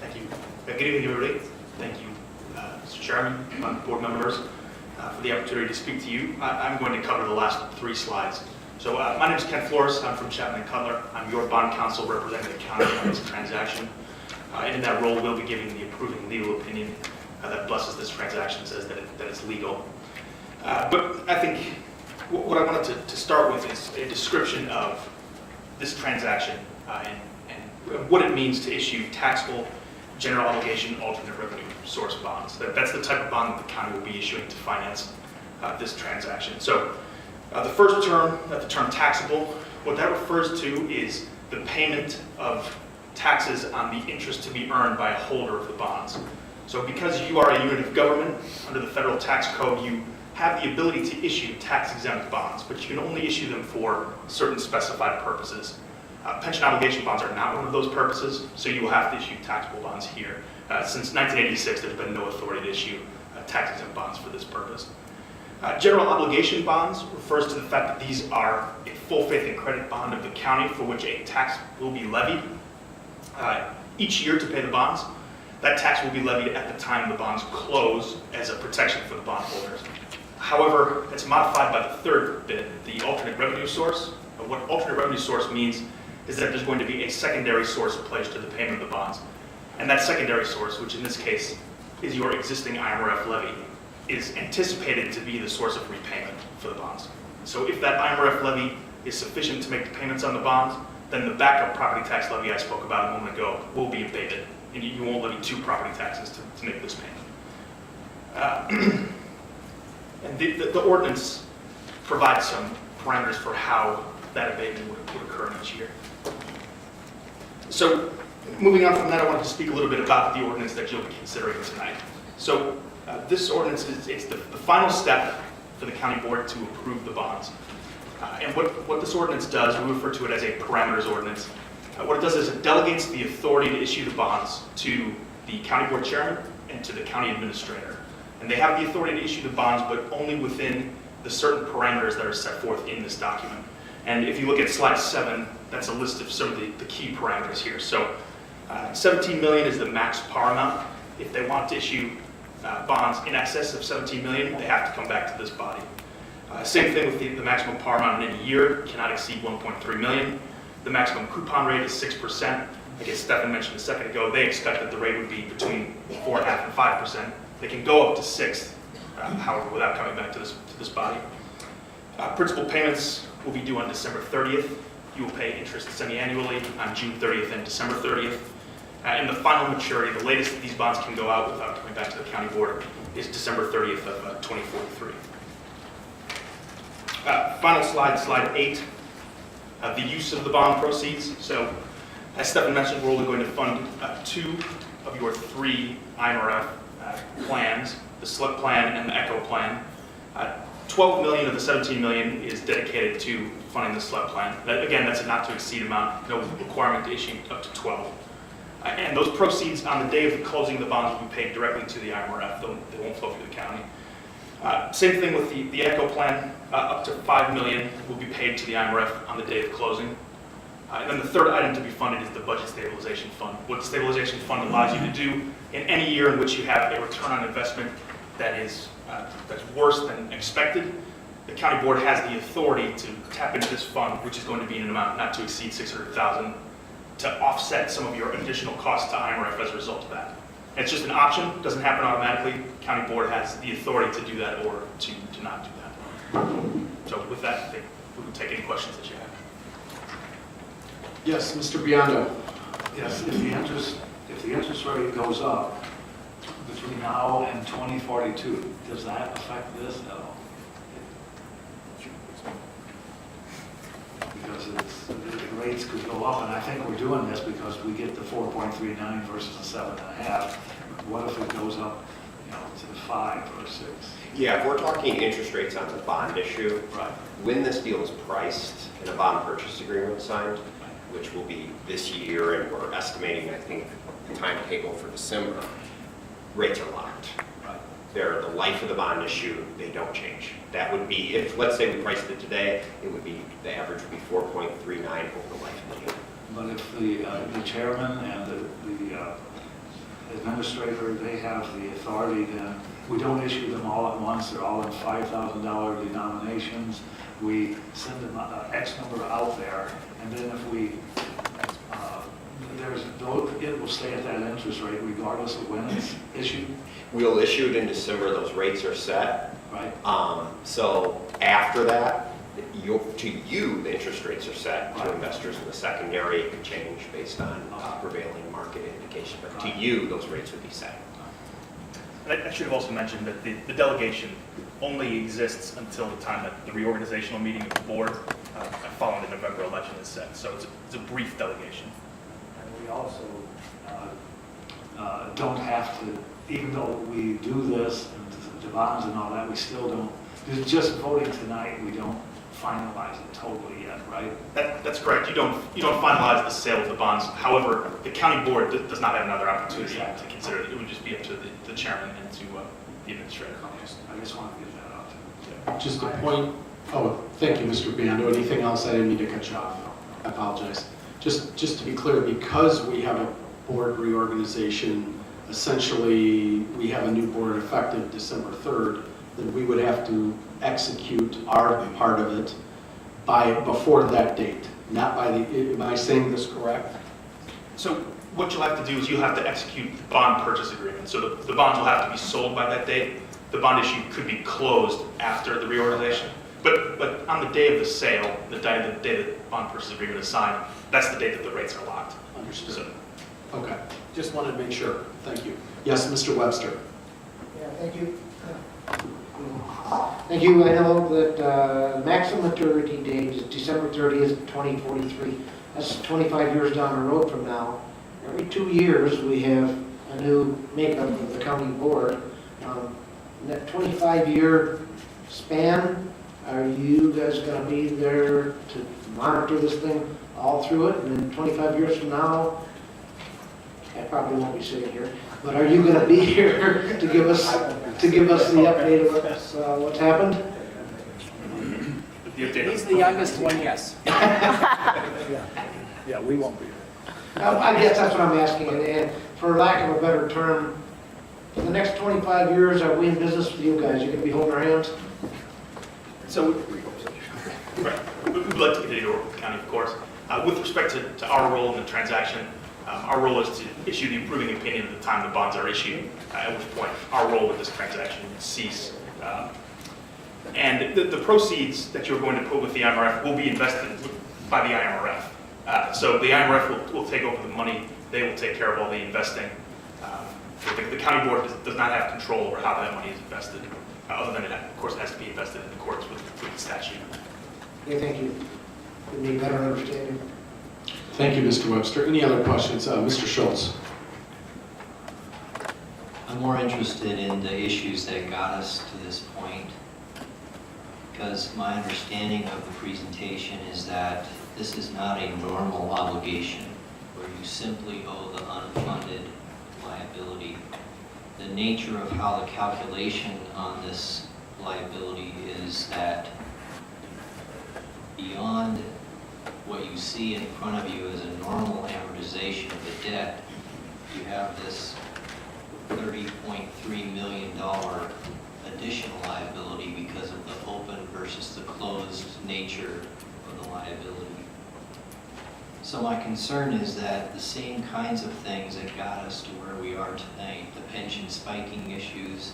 S10: Thank you. Good evening, everybody. Thank you, Mr. Chairman, board members, for the opportunity to speak to you. I'm going to cover the last 3 slides. So my name is Ken Flores. I'm from Chapman and Cutler. I'm your bond counsel representing the county on this transaction. And in that role, we'll be giving the approving legal opinion that blesses this transaction, says that it's legal. But I think what I wanted to start with is a description of this transaction and what it means to issue taxable general obligation alternate revenue source bonds. That's the type of bond that the county will be issuing to finance this transaction. So the first term, the term taxable, what that refers to is the payment of taxes on the interest to be earned by a holder of the bonds. So because you are a unit of government under the federal tax code, you have the ability to issue tax-exempt bonds, but you can only issue them for certain specified purposes. Pension obligation bonds are not one of those purposes, so you will have to issue taxable bonds here. Since 1986, there's been no authority to issue tax-exempt bonds for this purpose. General obligation bonds refers to the fact that these are a full faith and credit bond of the county for which a tax will be levied each year to pay the bonds. That tax will be levied at the time the bonds close as a protection for the bondholders. However, it's modified by the third bit, the alternate revenue source. What alternate revenue source means is that there's going to be a secondary source pledged to the payment of the bonds. And that secondary source, which in this case is your existing IMRF levy, is anticipated to be the source of repayment for the bonds. So if that IMRF levy is sufficient to make the payments on the bonds, then the backup property tax levy I spoke about a moment ago will be abated, and you won't levy 2 property taxes to make this payment. And the ordinance provides some parameters for how that abatement would occur each year. So moving on from that, I wanted to speak a little bit about the ordinance that you'll be considering tonight. So this ordinance it's the final step for the county board to approve the bonds. And what this ordinance does, we refer to it as a parameters ordinance. What it does is it delegates the authority to issue the bonds to the county board chairman and to the county administrator. And they have the authority to issue the bonds, but only within the certain parameters that are set forth in this document. And if you look at slide 7, that's a list of some of the key parameters here. So 17 million is the max par amount. If they want to issue bonds in excess of 17 million, they have to come back to this body. Same thing with the maximum par amount in a year cannot exceed 1.3 million. The maximum coupon rate is 6%. I guess Stefan mentioned a second ago, they expect that the rate would be between 4.5% and 5%. They can go up to 6, however, without coming back to this body. Principal payments will be due on December 30th. You will pay interest semi-annually on June 30th and December 30th. And the final maturity, the latest that these bonds can go out without coming back to the county board, is December 30th of 2043. Final slide, slide 8, the use of the bond proceeds. So as Stefan mentioned, we're only going to fund 2
S11: of your three IMRF plans, the SLIP plan and the ECHO plan. 12 million of the 17 million is dedicated to funding the SLIP plan. Again, that's a not to exceed amount, no requirement to issue up to 12. And those proceeds on the day of the closing of the bonds will be paid directly to the IMRF. They won't flow through the county. Same thing with the ECHO plan, up to 5 million will be paid to the IMRF on the day of closing. And then the third item to be funded is the budget stabilization fund. What the stabilization fund allows you to do in any year in which you have a return on investment that is that's worse than expected, the county board has the authority to tap into this fund, which is going to be in an amount not to exceed $600,000, to offset some of your additional costs to IMRF as a result of that. And it's just an option, doesn't happen automatically. County board has the authority to do that or to not do that. So with that, I think we can take any questions that you have.
S1: Yes, Mr. Biondo.
S16: Yes, if the interest rate goes up between now and 2042, does that affect this at all? Because the rates could go up, and I think we're doing this because we get the 4.39 versus the 7.5. What if it goes up, to 5 or 6?
S17: Yeah, if we're talking interest rates on the bond issue,
S16: Right.
S17: when this deal is priced and a bond purchase agreement signed, which will be this year, and we're estimating, I think, the timetable for December, rates are locked.
S16: Right.
S17: They're the life of the bond issue, they don't change. That would be, if, let's say we priced it today, it would be, the average would be 4.39 over the life of the deal.
S16: But if the chairman and the administrator, they have the authority, then we don't issue them all at once. They're all in $5,000 denominations. We send them X number out there, and then if we, it will stay at that interest rate regardless of when it's issued.
S17: We'll issue it in December, those rates are set.
S16: Right.
S17: So after that, to you, the interest rates are set. To investors in the secondary, it can change based on prevailing market indication. But to you, those rates would be set.
S11: I should have also mentioned that the delegation only exists until the time that the reorganizational meeting of the board following the November election is set. So it's a brief delegation.
S16: And we also don't have to, even though we do this and the bonds and all that, we still don't, just voting tonight, we don't finalize it totally yet, right?
S11: That's correct. You don't finalize the sale of the bonds. However, the county board does not have another opportunity to consider it. It would just be up to the chairman and to the administrator.
S16: I just want to get that out too.
S1: Just a point. Oh, thank you, Mr. Biondo. Anything else? I didn't mean to cut you off. I apologize. Just to be clear, because we have a board reorganization, essentially we have a new board effective December 3rd, then we would have to execute our part of it before that date. Not by the, am I saying this correct?
S11: So what you'll have to do is you'll have to execute the bond purchase agreement. So the bonds will have to be sold by that date. The bond issue could be closed after the reorganization. But on the day of the sale, the day the bond purchase agreement is signed, that's the date that the rates are locked.
S1: Understood.
S11: So,
S1: Okay. Just wanted to make sure. Thank you. Yes, Mr. Webster.
S6: Yeah, thank you. Thank you. I know that maximum maturity date is December 30th, 2043. That's 25 years down the road from now. Every 2 years, we have a new makeup of the county board. In that 25-year span, are you guys going to be there to monitor this thing all through it? And then 25 years from now, I probably won't be sitting here, but are you going to be here to give us the update of what's happened?
S15: He's the youngest one, yes. Yeah, we won't be here.
S6: I guess that's what I'm asking, and for lack of a better term, for the next 25 years, are we in business with you guys? You going to be holding our hands?
S11: right. We'd like to continue to work with the county, of course. With respect to our role in the transaction, our role is to issue the approving opinion at the time the bonds are issued, at which point our role with this transaction would cease. And the proceeds that you're going to put with the IMRF will be invested by the IMRF. So the IMRF will take over the money. They will take care of all the investing. The county board does not have control over how that money is invested, other than it, of course, has to be invested in accordance with the statute.
S6: Okay, thank you. Give me a better understanding.
S1: Thank you, Mr. Webster. Any other questions? Mr. Schultz.
S18: I'm more interested in the issues that got us to this point, because my understanding of the presentation is that this is not a normal obligation where you simply owe the unfunded liability. The nature of how the calculation on this liability is that beyond what you see in front of you as a normal amortization of the debt, you have this $30.3 million additional liability because of the open versus the closed nature of the liability. So my concern is that the same kinds of things that got us to where we are tonight, the pension spiking issues,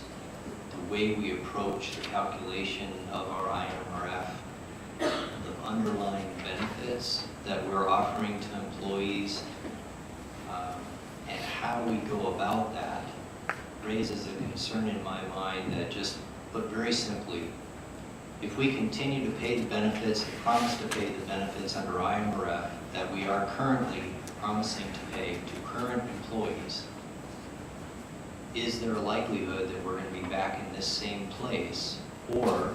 S18: the way we approach the calculation of our IMRF, the underlying benefits that we're offering to employees, and how we go about that raises a concern in my mind that, just put very simply, if we continue to pay the benefits and promise to pay the benefits under IMRF that we are currently promising to pay to current employees, is there a likelihood that we're going to be back in this same place? Or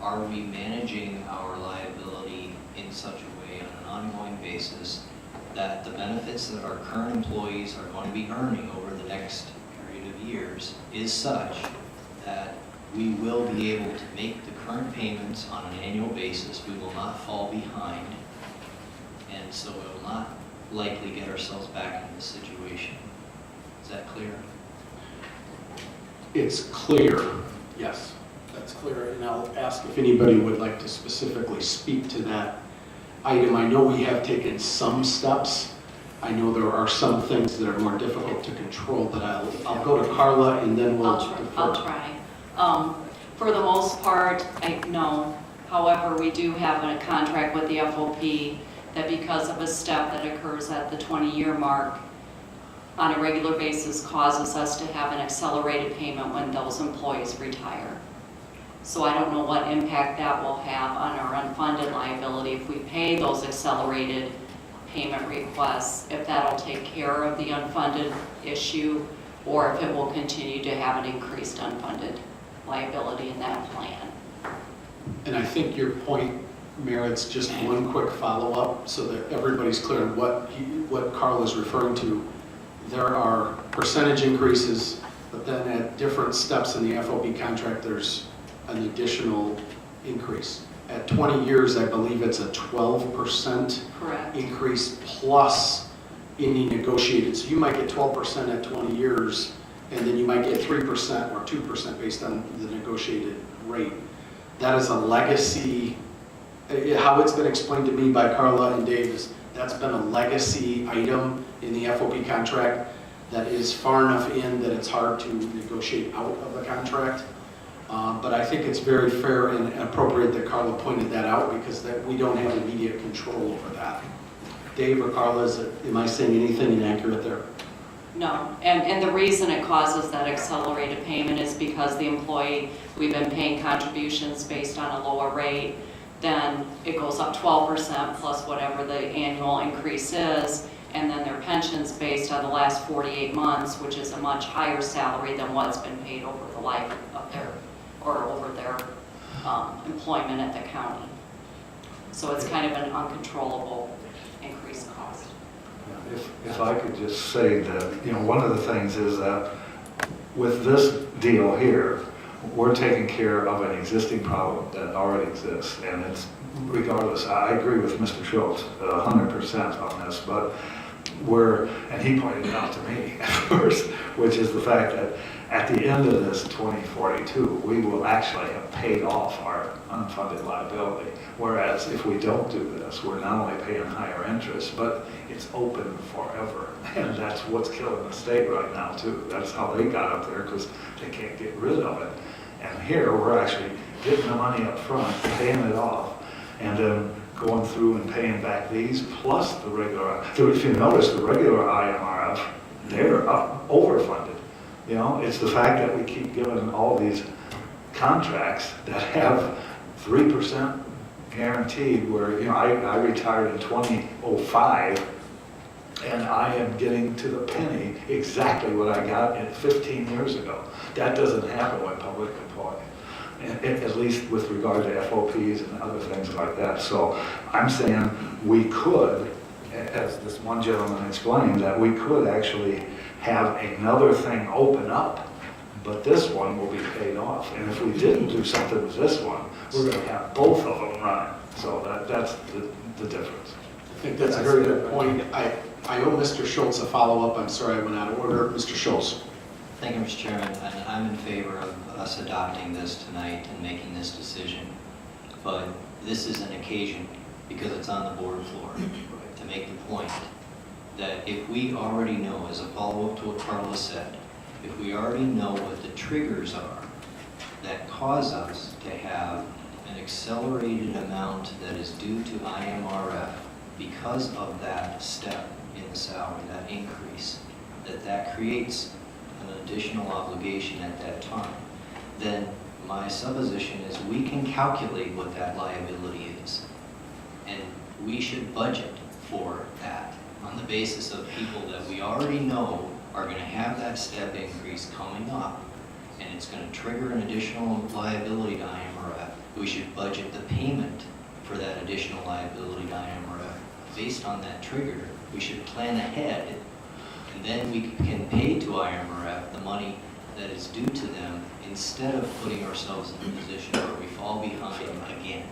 S18: are we managing our liability in such a way on an ongoing basis that the benefits that our current employees are going to be earning over the next period of years is such that we will be able to make the current payments on an annual basis, we will not fall behind, and so we will not likely get ourselves back in this situation. Is that clear?
S1: It's clear, yes, that's clear, and I'll ask if anybody would like to specifically speak to that item. I know we have taken some steps. I know there are some things that are more difficult to control, but I'll go to Carla and then we'll defer.
S14: I'll try. For the most part, no. However, we do have a contract with the FOP that because of a step that occurs at the 20-year mark on a regular basis causes us to have an accelerated payment when those employees retire. So I don't know what impact that will have on our unfunded liability if we pay those accelerated payment requests, if that'll take care of the unfunded issue, or if it will continue to have an increased unfunded liability in that plan.
S1: And I think your point merits just one quick follow-up so that everybody's clear on what Carl is referring to. There are percentage increases, but then at different steps in the FOB contract, there's an additional increase. At 20 years, I believe it's a 12% increase plus any negotiated. So you might get 12% at 20 years, and then you might get 3% or 2% based on the negotiated rate. That is a legacy. How it's been explained to me by Carla and Dave is that's been a legacy item in the FOP contract that is far enough in that it's hard to negotiate out of a contract. But I think it's very fair and appropriate that Carla pointed that out because that we don't have immediate control over that. Dave or Carla, am I saying anything inaccurate there?
S14: No, and the reason it causes that accelerated payment is because the employee, we've been paying contributions based on a lower rate, then it goes up 12% plus whatever the annual increase is, and then their pension's based on the last 48 months, which is a much higher salary than what's been paid over the life of their, or over their employment at the county. So it's kind of an uncontrollable increased cost.
S16: If I could just say that, one of the things is that with this deal here, we're taking care of an existing problem that already exists, and it's regardless. I agree with Mr. Schultz 100% on this, but and he pointed it out to me at first, which is the fact that at the end of this 2042, we will actually have paid off our unfunded liability. Whereas if we don't do this, we're not only paying higher interest, but it's open forever. And that's what's killing the state right now too. That's how they got up there, because they can't get rid of it. And here we're actually getting the money up front, paying it off, and then going through and paying back these plus the regular. So if you notice, the regular IMRF, they're overfunded. It's the fact that we keep giving all these contracts that have 3% guaranteed, where I retired in 2005, and I am getting to the penny exactly what I got 15 years ago. That doesn't happen with public employee, at least with regard to FOPs and other things like that. So I'm saying we could, as this one gentleman explained, that we could actually have another thing open up, but this one will be paid off. And if we didn't do something with this one, we're going to have both of them running. So that's the difference.
S1: I think that's a very good point. I owe Mr. Schultz a follow-up. I'm sorry I went out of order. Mr. Schultz.
S18: Thank you, Mr. Chairman, and I'm in favor of us adopting this tonight and making this decision. But this is an occasion, because it's on the board floor, to make the point that if we already know, as a follow-up to what Carla said, if we already know what the triggers are that cause us to have an accelerated amount that is due to IMRF because of that step in the salary, that increase, that creates an additional obligation at that time, then my supposition is we can calculate what that liability is. And we should budget for that on the basis of people that we already know are going to have that step increase coming up, and it's going to trigger an additional liability to IMRF. We should budget the payment for that additional liability to IMRF. Based on that trigger, we should plan ahead, and then we can pay to IMRF the money that is due to them instead of putting ourselves in a position where we fall behind again.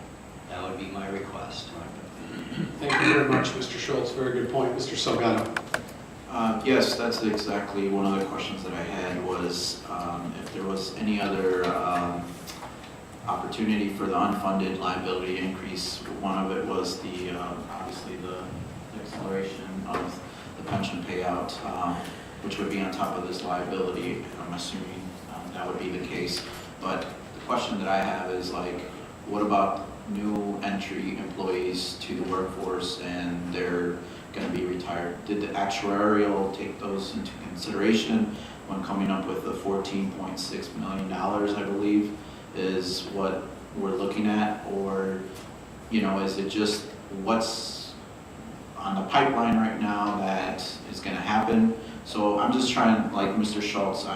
S18: That would be my request.
S1: Thank you very much, Mr. Schultz. Very good point. Mr. Salgado.
S19: Yes, that's exactly one of the questions that I had was if there was any other opportunity for the unfunded liability increase. One of it was the obviously the acceleration of the pension payout, which would be on top of this liability. I'm assuming that would be the case. But the question that I have is like, what about new entry employees to the workforce and they're going to be retired? Did the actuarial take those into consideration when coming up with the $14.6 million, I believe, is what we're looking at? Or, you know, is it just what's on the pipeline right now that is going to happen? So I'm just trying, like Mr. Schultz,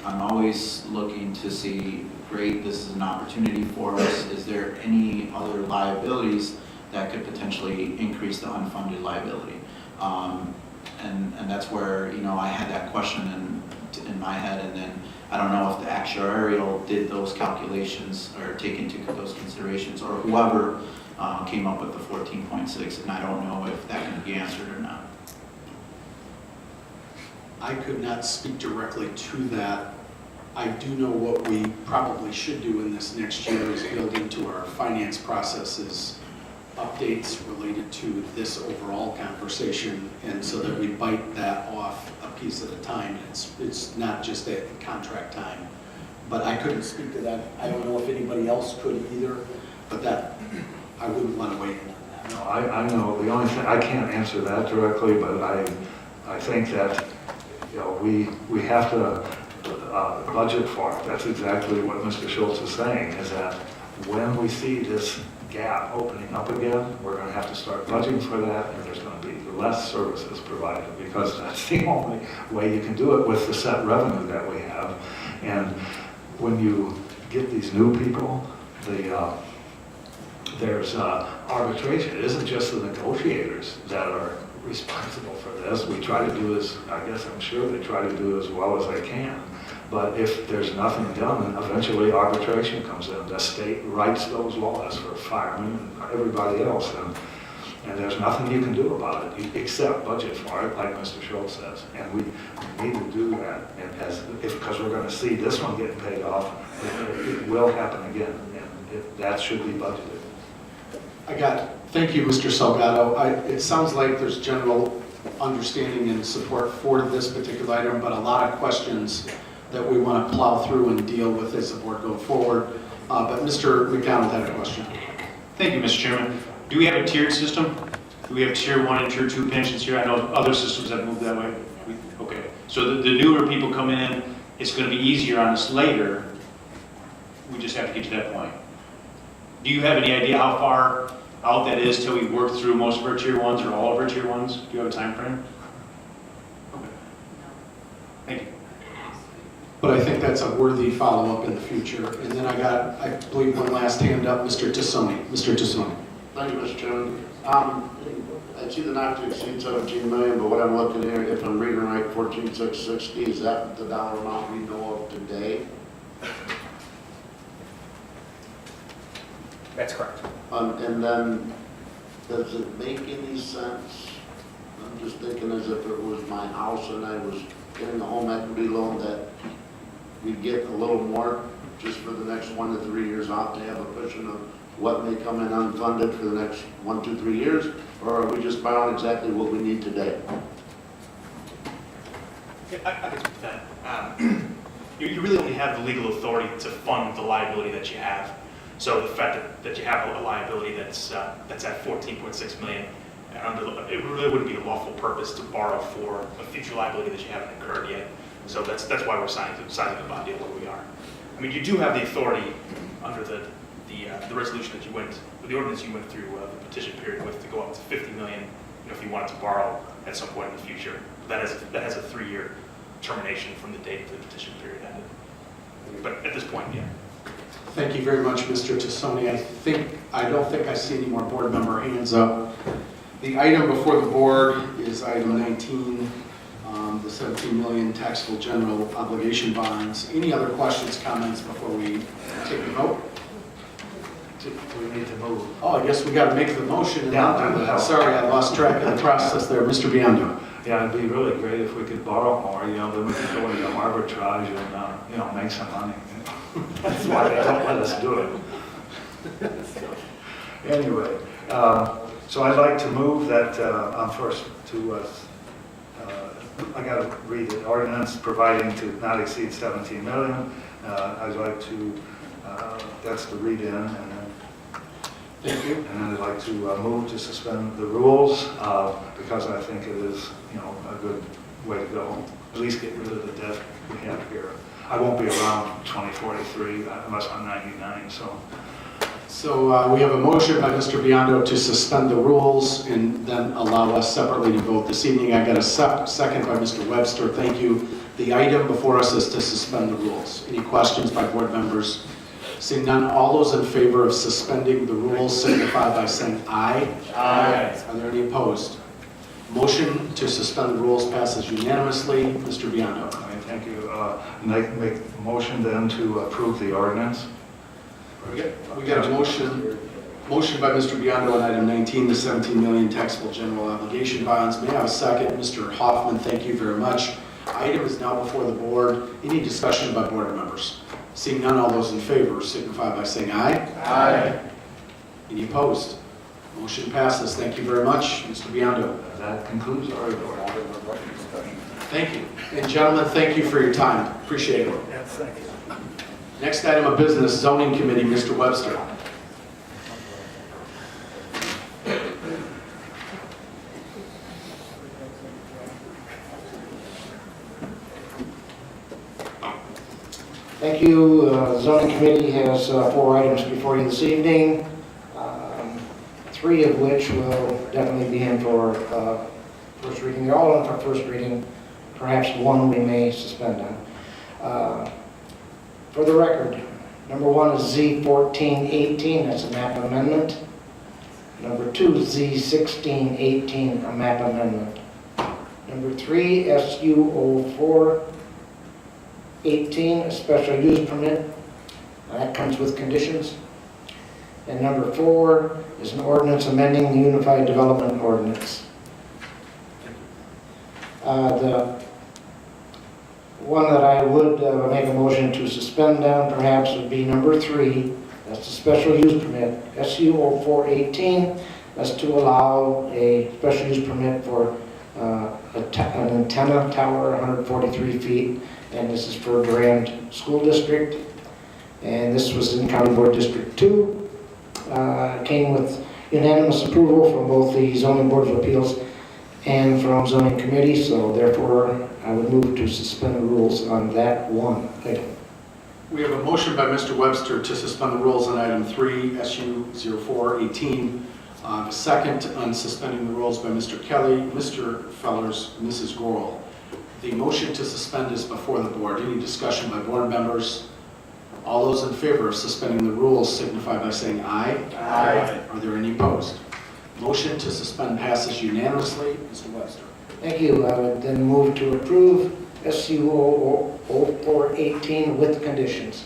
S19: I'm always looking to see, great, this is an opportunity for us. Is there any other liabilities that could potentially increase the unfunded liability? And that's where, you know, I had that question in my head, and then I don't know if the actuarial did those calculations or take into those considerations, or whoever came up with the 14.6, and I don't know if that can be answered or not.
S1: I could not speak directly to that. I do know what we probably should do in this next year is build into our finance processes updates related to this overall conversation, and so that we bite that off a piece at a time. It's not just at contract time. But I couldn't speak to that. I don't know if anybody else could either, but that, I wouldn't want to weigh in on that.
S16: No, I know, the only thing, I can't answer that directly, but I think that, you know, we have to budget for it. That's exactly what Mr. Schultz is saying, is that when we see this gap opening up again, we're going to have to start budgeting for that, and there's going to be less services provided, because that's the only way you can do it with the set revenue that we have. And when you get these new people, there's arbitration. It isn't just the negotiators that are responsible for this. We try to do as, I guess I'm sure they try to do as well as they can. But if there's nothing done, eventually arbitration comes in. The state writes those laws for firemen and everybody else, and there's nothing you can do about it except budget for it, like Mr. Schultz says. And we need to do that, and because we're going to see this one getting paid off, it will happen again, and that should be budgeted.
S1: Thank you, Mr. Salgado. It sounds like there's general understanding and support for this particular item, but a lot of questions that we want to plow through and deal with as the board go forward. But Mr. McDonald had a question.
S11: Thank you, Mr. Chairman. Do we have a tiered system? Do we have tier 1 and tier 2 pensions here? I know other systems have moved that way. Okay. So the newer people come in, it's going to be easier on us later. We just have to get to that point. Do you have any idea how far
S10: out that is till we work through most of our tier ones or all of our tier ones? Do you have a time frame? Okay. Thank you.
S1: But I think that's a worthy follow-up in the future. And then I got, I believe, one last hand up, Mr. Tassoni. Mr. Tassoni.
S7: Thank you, Mr. Chairman. I see the not to exceed 17 million, but what I'm looking here, if I'm reading right, 14,660, is that the dollar amount we know of today?
S11: That's correct.
S7: And then, does it make any sense? I'm just thinking as if it was my house and I was getting a home equity loan that we get a little more just for the next 1 to 3 years out to have a cushion of what may come in unfunded for the next 1, 2, 3 years? Or are we just borrowing exactly what we need today?
S11: Yeah, I can speak to that. You really only have the legal authority to fund the liability that you have. So the fact that you have a liability that's at 14.6 million, it really wouldn't be a lawful purpose to borrow for a future liability that you haven't incurred yet. So that's why we're signing the bond deal where we are. I mean, you do have the authority under the resolution that you went, the ordinance you went through the petition period with, to go up to 50 million, if you wanted to borrow at some point in the future. That has a 3-year termination from the date the petition period ended. But at this point, yeah.
S1: Thank you very much, Mr. Tassoni. I don't think I see any more board member hands up. The item before the board is item 19, the 17 million taxable general obligation bonds. Any other questions, comments before we take the vote?
S16: We need to move.
S1: Oh, I guess we got to make the motion and
S16: Yeah,
S1: not do that. Sorry, I lost track of the process there. Mr. Biondo.
S16: Yeah, it'd be really great if we could borrow more, then we could go into arbitrage and, make some money. That's why they don't let us do it. Anyway, so I'd like to move that, first to, I gotta read it, ordinance providing to not exceed 17 million. I'd like to, that's the read in, and then
S1: thank you.
S16: And then I'd like to move to suspend the rules because I think it is, a good way to go. At least get rid of the debt we have here. I won't be around 2043 unless I'm 99, so.
S1: So we have a motion by Mr. Biondo to suspend the rules and then allow us separately to vote this evening. I got a second by Mr. Webster. Thank you. The item before us is to suspend the rules. Any questions by board members? Seeing none, all those in favor of suspending the rules signify by saying aye.
S11: Aye.
S1: Are there any opposed? Motion to suspend the rules passes unanimously. Mr. Biondo.
S16: Okay, thank you. Make a motion then to approve the ordinance.
S1: We got a motion by Mr. Biondo on item 19, the 17 million taxable general obligation bonds. May I have a second? Mr. Hoffman, thank you very much. Item is now before the board. Any discussion by board members? Seeing none, all those in favor signify by saying aye.
S11: Aye.
S1: Any opposed? Motion passes. Thank you very much, Mr. Biondo.
S16: That concludes our report.
S1: Thank you. And gentlemen, thank you for your time. Appreciate it.
S16: Yes, thank you.
S1: Next item of business, zoning committee, Mr. Webster.
S6: Thank you. Zoning committee has 4 items before you this evening, 3 of which will definitely be in for first reading. They're all in for first reading. Perhaps one we may suspend on. For the record, number 1 is Z1418, that's a map amendment. Number 2 is Z1618, a map amendment. Number 3, SU0418, a special use permit. That comes with conditions. And number 4 is an ordinance amending the Unified Development Ordinance. The one that I would make a motion to suspend on perhaps would be number 3. That's the special use permit, SU0418. That's to allow a special use permit for an antenna tower, 143 feet. And this is for Durand School District. And this was in County Board District 2. Came with unanimous approval from both the Zoning Board of Appeals and from Zoning Committee. So therefore, I would move to suspend the rules on that one item.
S1: We have a motion by Mr. Webster to suspend the rules on item 3, SU0418. A second on suspending the rules by Mr. Kelly, Mr. Fellers, Mrs. Gorel. The motion to suspend is before the board. Any discussion by board members? All those in favor of suspending the rules signify by saying aye.
S3: Aye.
S1: Are there any opposed? Motion to suspend passes unanimously. Mr. Webster.
S6: Thank you. I would then move to approve SU 0418 with conditions.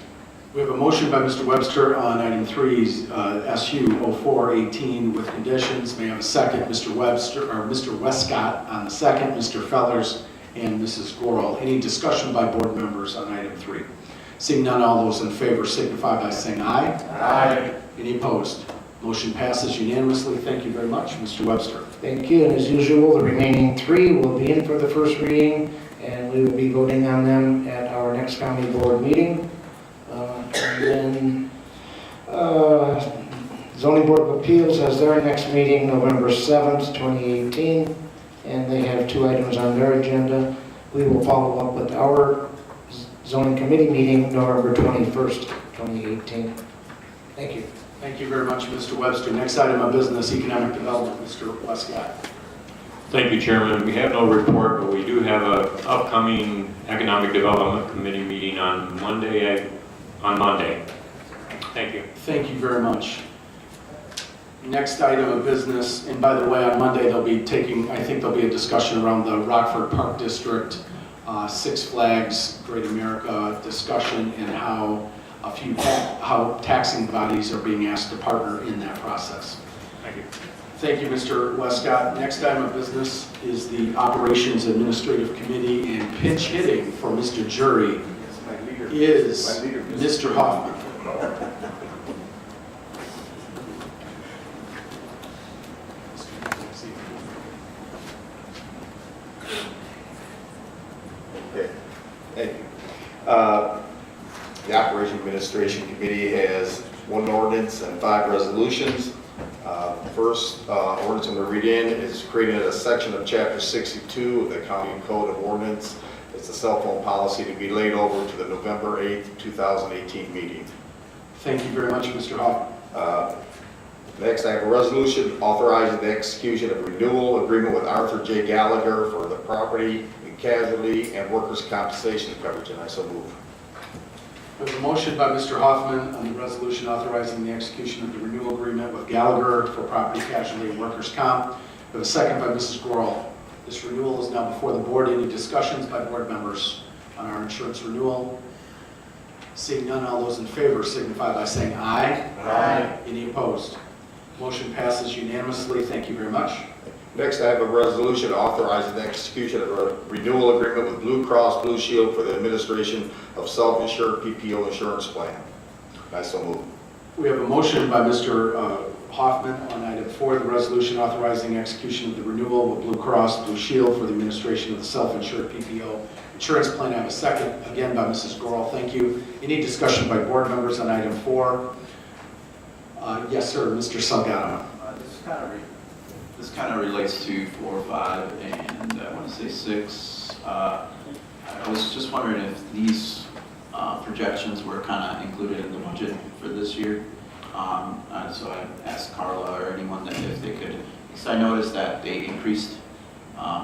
S1: We have a motion by Mr. Webster on item 3, SU 0418 with conditions. May I have a second? Mr. Webster, or Mr. Westcott on the second, Mr. Fellers and Mrs. Gorel. Any discussion by board members on item 3? Seeing none, all those in favor signify by saying aye.
S3: Aye.
S1: Any opposed? Motion passes unanimously. Thank you very much, Mr. Webster.
S6: Thank you. And as usual, the remaining 3 will be in for the first reading, and we will be voting on them at our next county board meeting. And then Zoning Board of Appeals has their next meeting November 7th, 2018, and they have 2 items on their agenda. We will follow up with our Zoning Committee meeting November 21st, 2018. Thank you.
S1: Thank you very much, Mr. Webster. Next item of business, economic development, Mr. Westcott.
S5: Thank you, Chairman. We have no report, but we do have an upcoming Economic Development Committee meeting on Monday. Thank you.
S1: Thank you very much. Next item of business, and by the way, on Monday they'll be taking, I think there'll be a discussion around the Rockford Park District, Six Flags, Great America discussion, and how how taxing bodies are being asked to partner in that process.
S11: Thank you.
S1: Thank you, Mr. Westcott. Next item of business is the Operations Administrative Committee, and pinch hitting for Mr. Jury is Mr. Hoffman.
S9: Okay, thank you. The Operation Administration Committee has 1 ordinance and 5 resolutions. First ordinance I'm going to read in is creating a section of Chapter 62 of the County Code of Ordinance. It's a cell phone policy to be laid over to the November 8th, 2018 meeting.
S1: Thank you very much, Mr. Hoffman.
S9: Next, I have a resolution authorizing the execution of a renewal agreement with Arthur J. Gallagher for the property and casualty and workers' compensation coverage, and I so move.
S1: We have a motion by Mr. Hoffman on the resolution authorizing the execution of the renewal agreement with Gallagher for property casualty and workers' comp. We have a second by Mrs. Gorel. This renewal is now before the board. Any discussions by board members on our insurance renewal? Seeing none, all those in favor signify by saying aye. Aye. Any opposed? Motion passes unanimously. Thank you very much.
S9: Next, I have a resolution authorizing the execution of a renewal agreement with Blue Cross Blue Shield for the administration of self-insured PPO insurance plan. I so move.
S1: We have a motion by Mr. Hoffman on item 4, the resolution authorizing execution of the renewal with Blue Cross Blue Shield for the administration of the self-insured PPO insurance plan. I have a second, again by Mrs. Gorel. Thank you. Any discussion by board members on item 4? Yes, sir, Mr. Salgado.
S19: This kind of relates to 4, 5, and I want to say 6. I was just wondering if these projections were kind of included in the budget for this year. So I asked Carla or anyone that if they could, because I noticed that they increased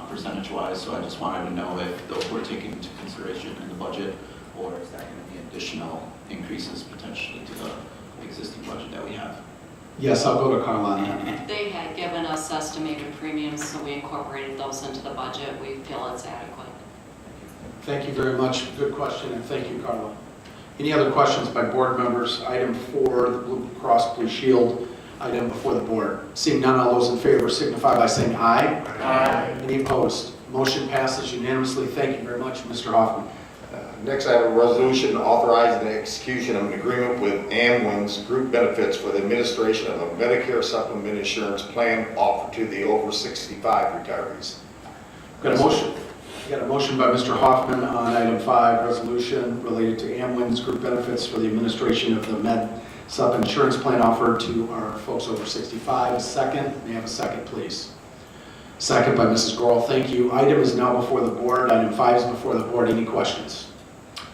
S19: percentage-wise, so I just wanted to know if those were taken into consideration in the budget, or is that going to be additional increases potentially to the existing budget that we have?
S1: Yes, I'll go to Carla on that.
S14: They had given us estimated premiums, so we incorporated those into the budget. We feel it's adequate.
S1: Thank you very much. Good question, and thank you, Carla. Any other questions by board members? Item 4, the Blue Cross Blue Shield item before the board. Seeing none, all those in favor signify by saying aye. Aye. Any opposed? Motion passes unanimously. Thank you very much, Mr. Hoffman.
S9: Next, I have a resolution authorizing the execution of an agreement with Amwins Group Benefits for the administration of a Medicare supplement insurance plan offered to the over 65 retirees.
S1: Got a motion by Mr. Hoffman on item 5, resolution related to Amwins Group Benefits for the administration of the Med Sup insurance plan offered to our folks over 65. A second. May I have a second, please? Second by Mrs. Gorel. Thank you. Item is now before the board. Item 5 is before the board. Any questions?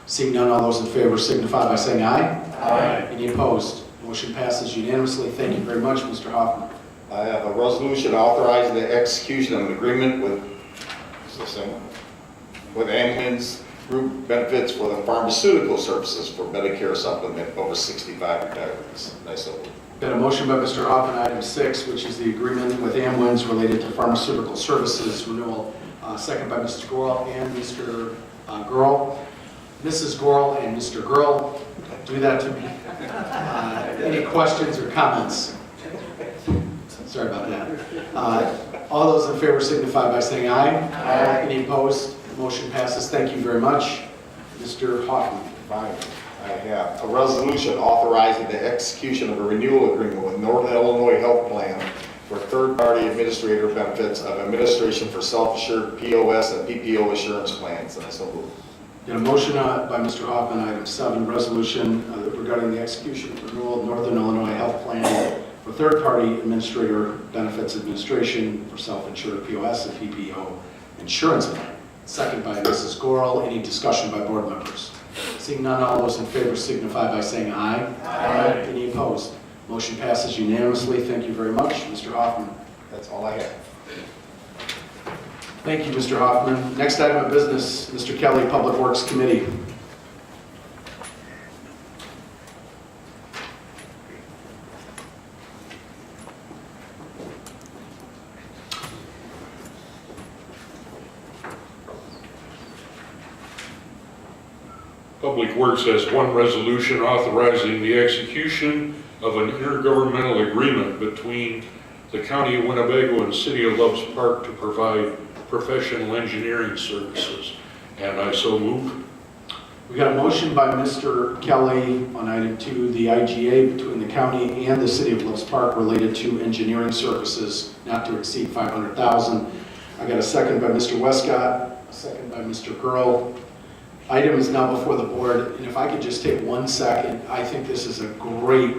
S1: Seeing none, all those in favor signify by saying aye. Aye. Any opposed? Motion passes unanimously. Thank you very much, Mr. Hoffman.
S20: I have a resolution authorizing the execution of an agreement with, is this thing? With Ambulance Group Benefits for the pharmaceutical services for Medicare supplement over 65 retirees. Nice of you.
S1: Got a motion by Mr. Hoffman, item 6, which is the agreement with Amwins related to pharmaceutical services renewal. Second by Mr. Gorel and Mr. Gorel. Mrs. Gorel and Mr. Gorel, do that to me. Any questions or comments? Sorry about that. All those in favor signify by saying aye. Aye. Any opposed? Motion passes. Thank you very much. Mr. Hoffman.
S20: Fine. I have a resolution authorizing the execution of a renewal agreement with Northern Illinois Health Plan for third-party administrator benefits of administration for self-assured POS and PPO assurance plans. And I so move.
S1: Got a motion by Mr. Hoffman, item 7, resolution regarding the execution of renewal of Northern Illinois Health Plan for third-party administrator benefits administration for self-insured POS and PPO insurance plan. Second by Mrs. Gorel. Any discussion by board members? Seeing none, all those in favor signify by saying aye. Aye. Any opposed? Motion passes unanimously. Thank you very much, Mr. Hoffman.
S20: That's all I have.
S1: Thank you, Mr. Hoffman. Next item of business, Mr. Kelly, Public Works Committee.
S21: Public Works has one resolution authorizing the execution of an intergovernmental agreement between the County of Winnebago and the City of Loves Park to provide professional engineering services. And I so move.
S1: We got a motion by Mr. Kelly on item 2, the IGA between the county and the City of Loves Park related to engineering services not to exceed $500,000. I got a second by Mr. Westcott, a second by Mr. Girl. Item is now before the board, and if I could just take 1 second, I think this is a great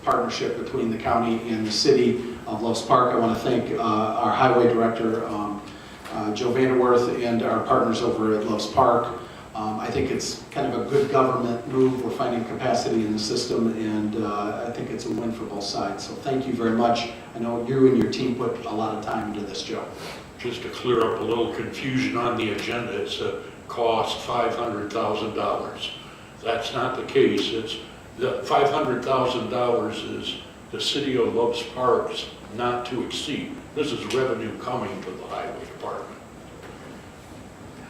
S1: partnership between the county and the City of Loves Park. I want to thank our Highway Director, Joe Vanderwerth, and our partners over at Loves Park. I think it's kind of a good government move. We're finding capacity in the system, and I think it's a win for both sides. So thank you very much. I know you and your team put a lot of time into this, Joe.
S21: Just to clear up a little confusion on the agenda, it's a cost $500,000. That's not the case. It's the $500,000 is the City of Loves Park's not to exceed. This is revenue coming to the Highway Department.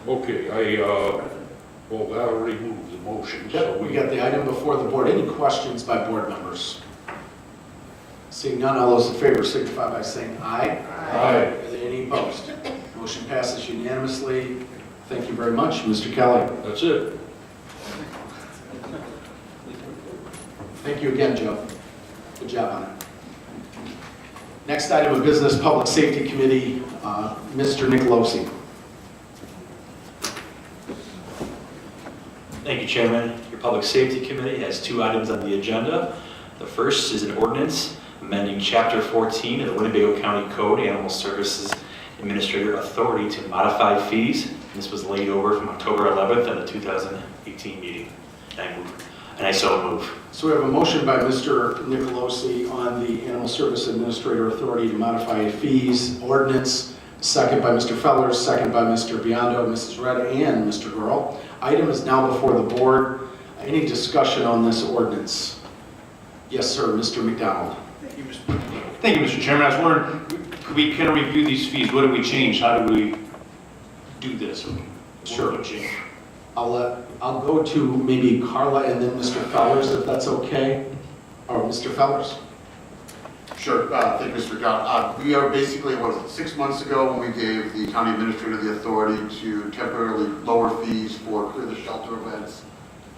S21: Okay, I already moved the motion.
S1: Yep, we got the item before the board. Any questions by board members? Seeing none, all those in favor signify by saying aye.
S21: Aye.
S1: Are there any opposed? Motion passes unanimously. Thank you very much, Mr. Kelly.
S21: That's it.
S1: Thank you again, Joe. Good job on it. Next item of business, Public Safety Committee, Mr. Nicolosi.
S22: Thank you, Chairman. Your Public Safety Committee has 2 items on the agenda. The first is an ordinance amending Chapter 14 of the Winnebago County Code, Animal Services Administrator Authority to modify fees. This was laid over from October 11th at the 2018 meeting. And I so move.
S1: So we have a motion by Mr. Nicolosi on the Animal Service Administrator Authority to modify fees ordinance. Second by Mr. Fellers, second by Mr. Biondo, Mrs. Red, and Mr. Girl. Item is now before the board. Any discussion on this ordinance? Yes, sir, Mr. McDonald.
S10: Thank you, Mr. Chairman. I was wondering, could we kind of review these fees? What do we change? How do we do this?
S1: Sure. I'll go to maybe Carla and then Mr. Fellers, if that's okay. Or Mr. Fellers.
S23: Sure. Thank you, Mr. McDonald. We are basically, 6 months ago when we gave the county administrator the authority to temporarily lower fees for clear the shelter events.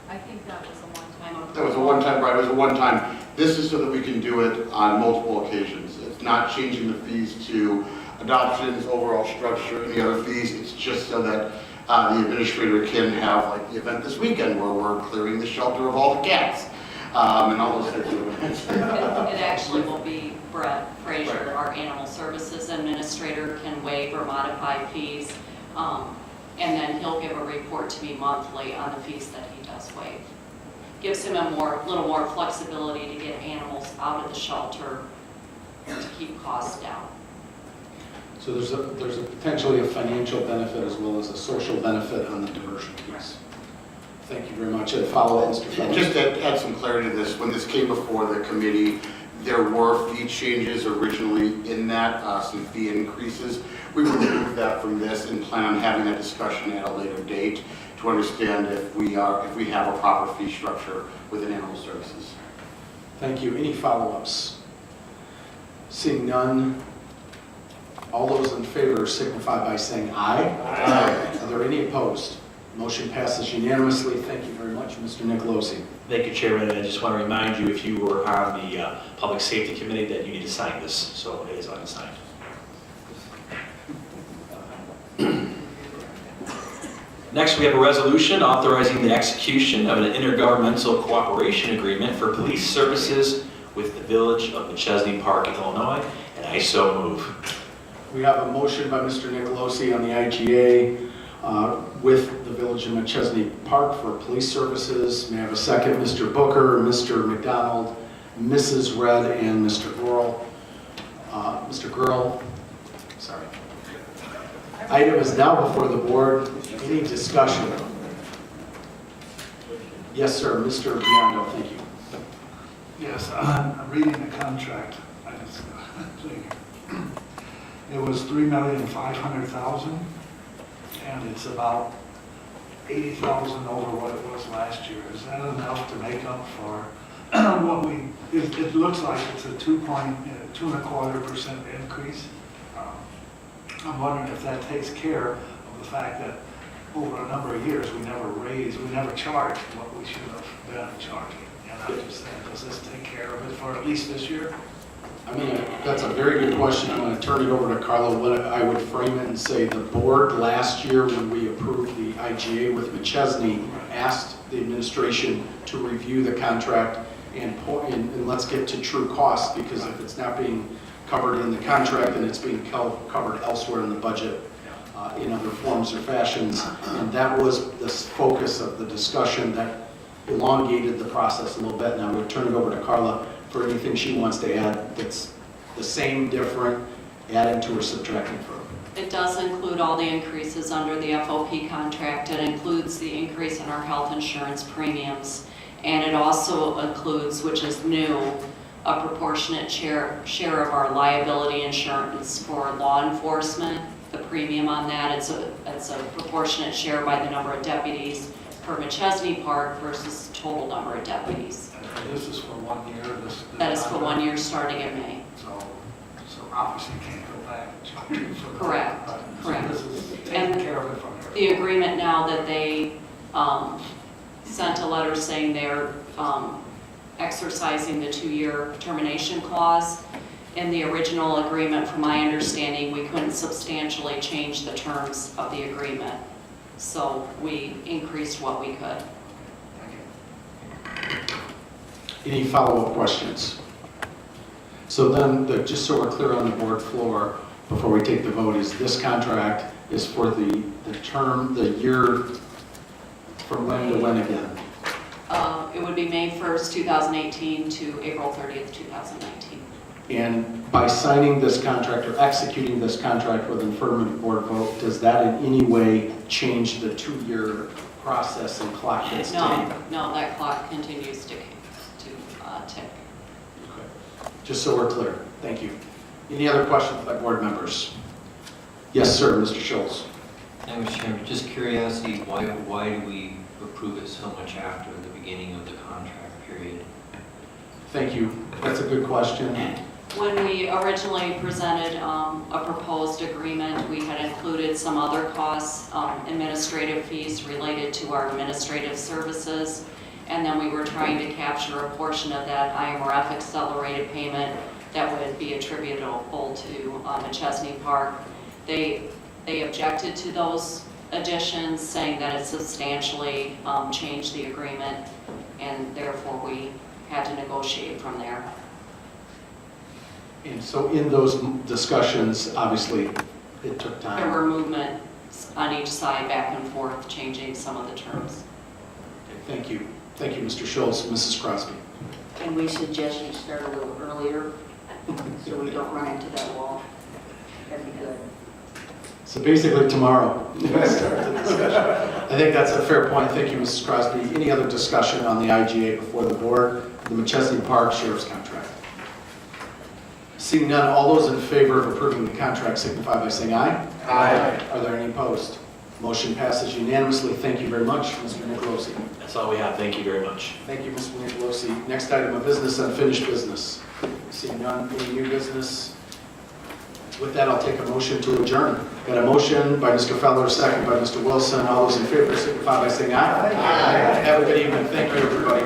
S14: I think that was a one-time.
S23: That was a one-time, right? It was a one-time. This is so that we can do it on multiple occasions. It's not changing the fees to adoptions, overall structure, any other fees. It's just so that the administrator can have like the event this weekend where we're clearing the shelter of all the cats and all those types of events.
S14: It actually will be Brett Frazier, our Animal Services Administrator, can waive or modify fees. And then he'll give a report to me monthly on the fees that he does waive. Gives him a little more flexibility to get animals out of the shelter to keep costs down.
S1: So there's a potentially a financial benefit as well as a social benefit on the diversion piece. Thank you very much. A follow-up, Mr. Fellows?
S23: Just to add some clarity to this, when this came before the committee, there were fee changes originally in that, some fee increases. We removed that from this and plan on having that discussion at a later date to understand if we have a proper fee structure within animal services.
S1: Thank you. Any follow-ups? Seeing none, all those in favor signify by saying aye. Aye. Are there any opposed? Motion passes unanimously. Thank you very much, Mr. Nicolosi.
S22: Thank you, Chairman, and I just want to remind you, if you were on the Public Safety Committee, that you need to sign this, so it is unsigned. Next, we have a resolution authorizing the execution of an intergovernmental cooperation agreement for police services with the Village of Machesney Park, Illinois, and I so move.
S1: We have a motion by Mr. Nicolosi on the IGA with the Village of Machesney Park for police services. May I have a second? Mr. Booker, Mr. McDonald, Mrs. Red, and Mr. Gurl. Mr. Gurl, sorry. Item is now before the board. Any discussion? Yes, sir. Mr. Biondo, thank you.
S16: Yes, I'm reading the contract. It was $3,500,000, and it's about $80,000 over what it was last year. Is that enough to make up for what we? It looks like it's a 2.25% increase. I'm wondering if that takes care of the fact that over a number of years we never charged what we should have been charging. And I'm just saying, does this take care of it for at least this year?
S1: I mean, that's a very good question. I'm going to turn it over to Carla. What I would frame it and say the board last year when we approved the IGA with Machesney asked the administration to review the contract and let's get to true costs, because if it's not being covered in the contract and it's being covered elsewhere in the budget in other forms or fashions. And that was the focus of the discussion that elongated the process a little bit. Now we'll turn it over to Carla for anything she wants to add that's the same, different, adding to or subtracting from.
S14: It does include all the increases under the FOP contract. It includes the increase in our health insurance premiums. And it also includes, which is new, a proportionate share of our liability insurance for law enforcement. The premium on that, it's a proportionate share by the number of deputies per Machesney Park versus total number of deputies.
S16: And this is for 1 year?
S14: That is for 1 year starting in May.
S16: So obviously you can't go back and charge it for that.
S14: Correct, correct.
S16: So this is taking care of it from here.
S14: The agreement now that they sent a letter saying they're exercising the 2-year termination clause. In the original agreement, from my understanding, we couldn't substantially change the terms of the agreement. So we increased what we could.
S1: Any follow-up questions? So then, just so we're clear on the board floor, before we take the vote, is this contract is for the term, the year, from when to when again?
S14: It would be May 1st, 2018 to April 30th, 2019.
S1: And by signing this contract or executing this contract with an affirmative board vote, does that in any way change the 2-year process and clock that's ticking?
S14: No, that clock continues to tick.
S1: Okay. Just so we're clear. Thank you. Any other questions by board members? Yes, sir, Mr. Schultz.
S18: Mr. Chairman, just curiosity, why do we approve it so much after the beginning of the contract period?
S1: Thank you. That's a good question.
S14: When we originally presented a proposed agreement, we had included some other costs, administrative fees related to our administrative services, and then we were trying to capture a portion of that IMRF accelerated payment that would be attributable to Machesney Park. They objected to those additions, saying that it substantially changed the agreement, and therefore we had to negotiate from there.
S1: And so in those discussions, obviously, it took time.
S14: There were movements on each side back and forth, changing some of the terms.
S1: Okay, thank you. Thank you, Mr. Schultz. Mrs. Crosby.
S4: Can we suggest you start a little earlier? so we don't run into that wall. That'd be good.
S1: So basically tomorrow. I think that's a fair point. Thank you, Mrs. Crosby. Any other discussion on the IGA before the board, the McChesney Park Sheriff's contract? Seeing none, all those in favor of approving the contract signify by saying aye.
S10: Aye.
S1: Are there any opposed? Motion passes unanimously. Thank you very much, Mr. Nicolosi.
S22: That's all we have. Thank you very much.
S1: Thank you, Mr. Nicolosi. Next item of business, unfinished business. Seeing none, any new business? With that, I'll take a motion to adjourn. Got a motion by Mr. Feller, second by Mr. Wilson. All those in favor signify by saying aye. Aye. Have a good evening. Thank you, everybody.